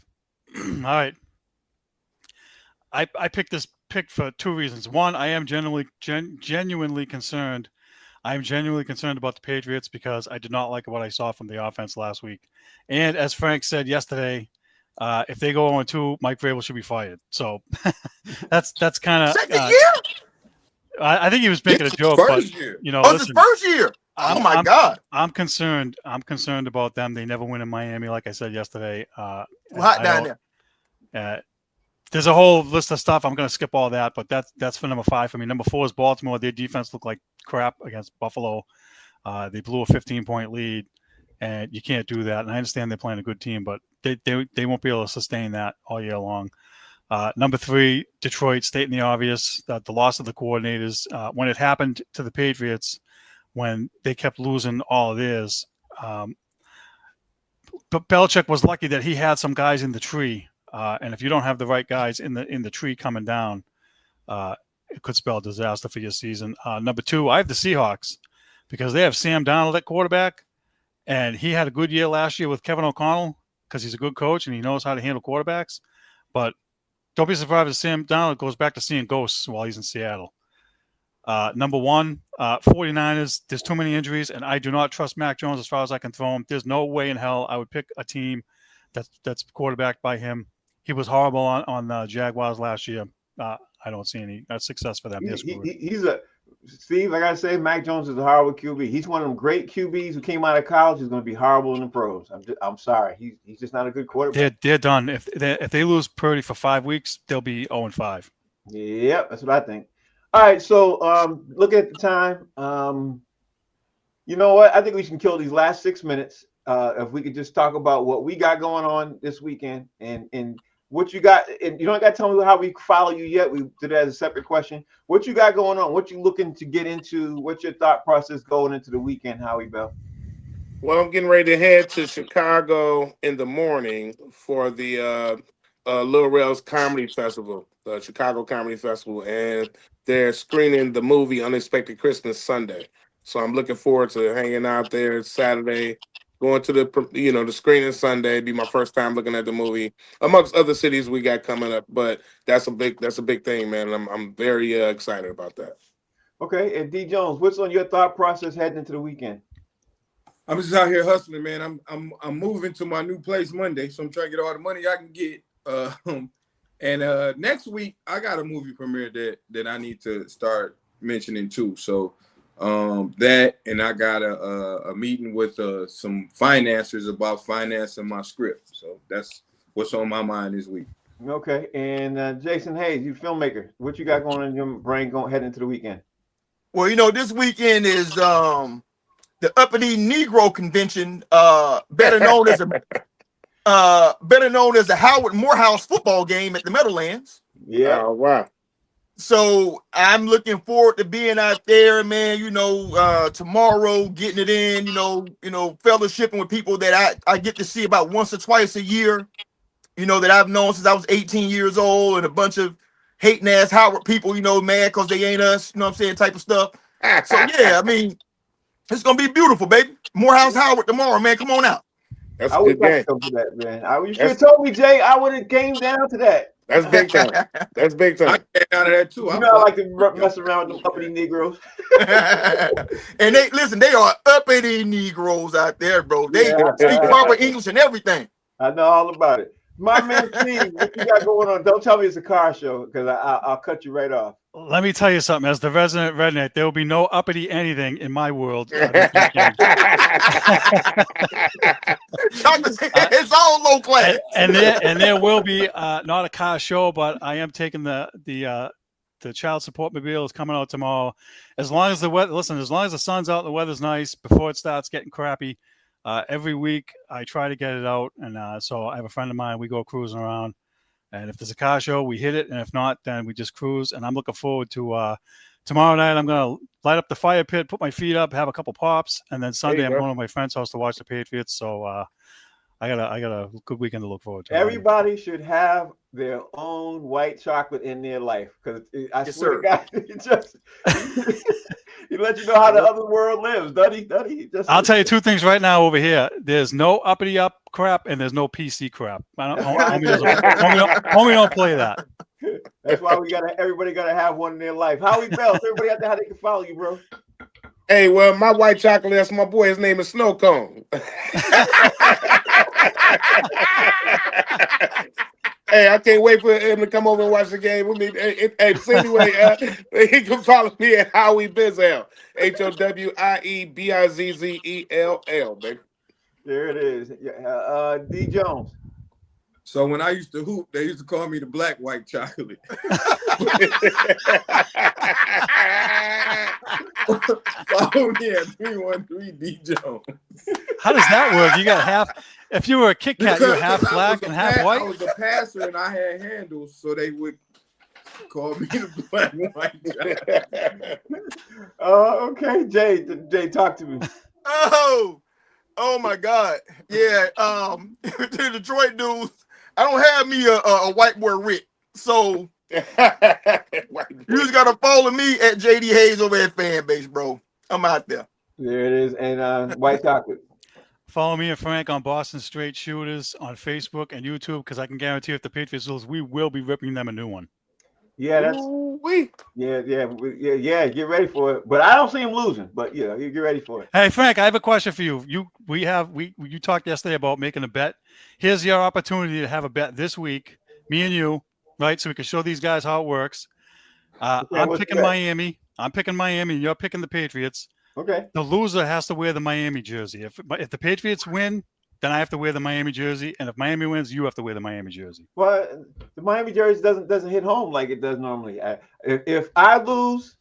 All right. I picked this pick for 2 reasons. One, I am genuinely concerned. I am genuinely concerned about the Patriots because I did not like what I saw from the offense last week. And as Frank said yesterday, if they go 0-2, Mike Vrabel should be fired. So that's kind of second year. I think he was making a joke, first but year. It's his first year. Oh my God! I'm concerned. I'm concerned about them. They never win in Miami, like I said yesterday. Hot down there. There's a whole list of stuff. I'm going to skip all that, but that's for number 5 for me. Number 4 is Baltimore. Their defense looked like crap against Buffalo. They blew a 15-point lead, and you can't do that. And I understand they're playing a good team, but they won't be able to sustain that all year long. Number 3, Detroit, stating the obvious, that the loss of the coordinators, when it happened to the Patriots, when they kept losing all of theirs, but Belichick was lucky that he had some guys in the tree. And if you don't have the right guys in the tree coming down, it could spell disaster for your season. Number 2, I have the Seahawks because they have Sam Darnold at quarterback, and he had a good year last year with Kevin O'Connell because he's a good coach and he knows how to handle quarterbacks. But don't be surprised if Sam Darnold goes back to seeing ghosts while he's in Seattle. Number 1, 49ers, there's too many injuries, and I do not trust Mac Jones as far as I can throw him. There's no way in hell I would pick a team that's quarterbacked by him. He was horrible on the Jaguars last year. I don't see any success for them. Steve, I got to say, Mac Jones is a horrible QB. He's one of them great QBs who came out of college. He's going to be horrible in the pros. I'm sorry. He's just not a good quarterback. They're done. If they lose Purdy for 5 weeks, they'll be 0-5. Yep, that's what I think. All right, so look at the time. You know what? I think we can kill these last 6 minutes. If we could just talk about what we got going on this weekend and what you got. And you don't got to tell me how we follow you yet. We did it as a separate question. What you got going on? What you looking to get into? What's your thought process going into the weekend, Howie Bell? Well, I'm getting ready to head to Chicago in the morning for the Lil Rel's Comedy Festival, the Chicago Comedy Festival, and they're screening the movie Unexpected Christmas Sunday. So I'm looking forward to hanging out there Saturday, going to the screening Sunday. It'd be my first time looking at the movie, amongst other cities we got coming up. But that's a big thing, man. I'm very excited about that. Okay, and D Jones, what's on your thought process heading into the weekend? I'm just out here hustling, man. I'm moving to my new place Monday, so I'm trying to get all the money I can get. And next week I got a movie premiere that I need to start mentioning too. So that, and I got a meeting with some financiers about financing my script. So that's what's on my mind this week. Okay, and Jason Hayes, you filmmaker, what you got going on in your brain heading into the weekend? Well, this weekend is the Uppity Negro Convention, better known as the Howard Morehouse football game at the Meadowlands. Yeah. Oh, wow. So I'm looking forward to being out there, man. Tomorrow, getting it in. Fellowshipping with people that I get to see about once or twice a year. That I've known since I was 18 years old, and a bunch of hating ass Howard people, mad because they ain't us. You know what I'm saying? Type of stuff. So yeah, I mean, it's gonna be beautiful, baby. Morehouse Howard tomorrow, man. Come on out. That's I a would good game. like to come to that, man. You should have told me, Jay. I would have came down to that. That's big time. That's big I time. came out of that too. You know, I like to mess around with them uppity Negroes. And they are uppity Negroes out there, bro. They speak proper English and everything. I know all about it. My man Steve, what you got going on? Don't tell me it's a car show, because I'll cut you right off. Let me tell you something. As the resident redneck, there will be no uppity anything in my world. It's all low class. And there will be not a car show, but I am taking the child support mobile is coming out tomorrow. As long as the weather, as long as the sun's out and the weather's nice before it starts getting crappy, every week I try to get it out. And so I have a friend of mine. We go cruising around. And if there's a car show, we hit it. And if not, then we just cruise. And I'm looking forward to tomorrow night. I'm going to light up the fire pit, put my feet up, have a couple pops. And then Sunday, I'm going to my friend's house to watch the Patriots. So I got a good weekend to look forward to. Everybody should have their own white chocolate in their life. Because I swear to God, he let you know how the other world lives, doesn't he? I'll tell you two things right now over here. There's no uppity up crap and there's no PC crap. Homie don't play that. That's why everybody gotta have one in their life. Howie Bell, everybody out there, how they can follow you, bro. Hey, well, my white chocolate, that's my boy. His name is Snow Cone. Hey, I can't wait for him to come over and watch the game with me. Hey, so anyway, he can follow me at Howie Bizzell. HOWIEBIZZELL, baby. There it is. D Jones. So when I used to hoop, they used to call me the black white chocolate. Follow me at 313 D Jones. How does that work? You got half. If you were a Kit Kat, you were half black and half white. I was a passer and I had handles, so they would call me the black white chocolate. Okay, Jay, talk to me. Oh my God. Yeah. The Detroit dudes, I don't have me a white boy Rick. So you just gotta follow me at JD Hayes over at Fanbase, bro. I'm out there. There it is. And white chocolate. Follow me and Frank on Boston Straight Shooters on Facebook and YouTube, because I can guarantee if the Patriots lose, we will be ripping them a new one. Yeah, yeah. Get ready for it. But I don't see him losing. But you get ready for it. Hey Frank, I have a question for you. You talked yesterday about making a bet. Here's your opportunity to have a bet this week, me and you, right? So we can show these guys how it works. I'm picking Miami. And you're picking the Patriots. Okay. The loser has to wear the Miami jersey. If the Patriots win, then I have to wear the Miami jersey, and if Miami wins, you have to wear the Miami jersey. Well, the Miami jersey doesn't hit home like it does normally. If I lose,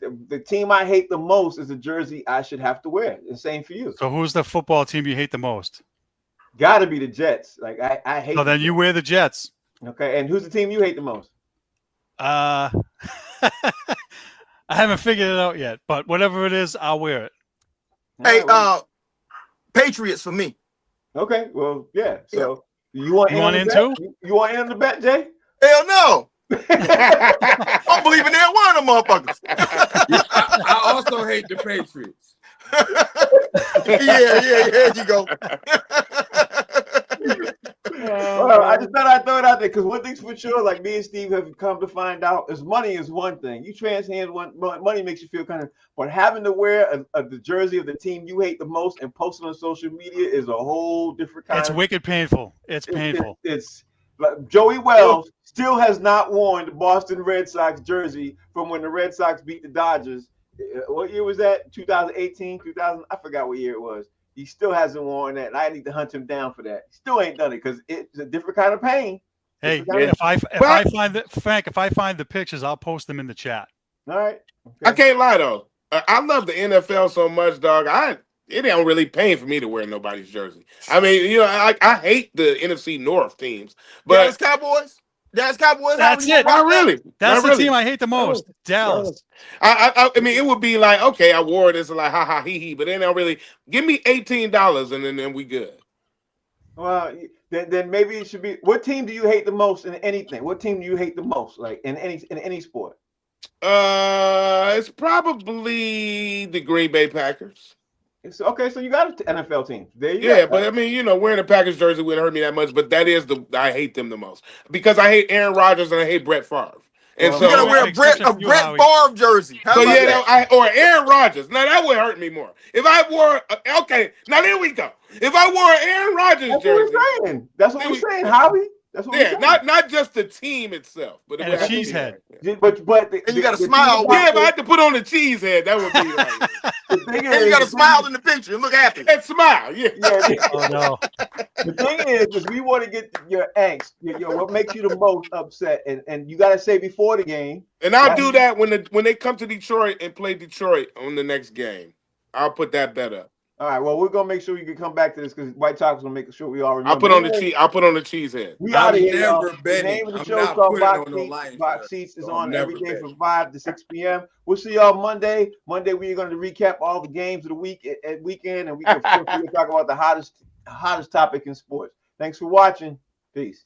the team I hate the most is the jersey I should have to wear. The same for you. So who's the football team you hate the most? Got to be the Jets. Like I hate. So then you wear the Jets. Okay, and who's the team you hate the most? I haven't figured it out yet, but whatever it is, I'll wear it. Hey, Patriots for me. Okay, well, yeah. So you want in too? You want in on the bet, Jay? Hell no. I'm believing in one of them motherfuckers. I also hate the Patriots. Yeah, there you go. Well, I just thought I'd throw it out there because one thing's for sure, like me and Steve have come to find out, is money is one thing. You trans hands money makes you feel kind of, but having to wear the jersey of the team you hate the most and post it on social media is a whole different kind. It's wicked painful. It's painful. It's like Joey Wells still has not worn the Boston Red Sox jersey from when the Red Sox beat the Dodgers. What year was that? 2018, 2000? I forgot what year it was. He still hasn't worn that, and I need to hunt him down for that. He still ain't done it because it's a different kind of pain. Hey, if I find the pictures, I'll post them in the chat. All right. Okay. I can't lie though. I love the NFL so much, dog. It don't really pain for me to wear nobody's jersey. I mean, I hate the NFC North teams, but Dallas Cowboys. Dallas Cowboys. That's it. Not really. That's Not the really. team I hate the most. Dallas. I mean, it would be like, okay, I wore this like ha ha he he, but then they'll really give me $18 and then we good. Well, then maybe it should be. What team do you hate the most in anything? What team do you hate the most, like in any sport? It's probably the Green Bay Packers. It's, okay, so you got an NFL team. There you go. Yeah, but I mean, wearing a Packers jersey wouldn't hurt me that much. But that is I hate them the most because I hate Aaron Rodgers and I hate Brett Favre. And Well, so You gotta wear a Brett Favre jersey. How So about yeah, that? or Aaron Rodgers. Now that would hurt me more. If I wore okay, now there we go. If I wore an Aaron Rodgers that's jersey, what we're saying. That's what we're saying, Howie. That's what we're saying. not just the team itself, but And a cheese head. But And you got to smile. Yeah, if I had to put on the cheese head, that would be like the thing And you got to smile in the picture and look happy. and smile. Yeah. Oh no. The thing is we want to get your angst, what makes you the most upset, and you got to say before the game. And I'll do that when they come to Detroit and play Detroit on the next game. I'll put that bet up. All right. Well, we're gonna make sure we can come back to this because White Talk's gonna make sure we all remember. I'll put on the cheese. I'll put on the cheese head. We out of here. never The betting. name of the I'm show is not called putting Box on no Seats. Lions Box jersey, Seats is so on I'm never every day betting. from 5 to 6 p.m. We'll see y'all Monday. Monday we're going to recap all the games of the weekend, and we can talk about the hottest topic in sports. Thanks for watching. Peace.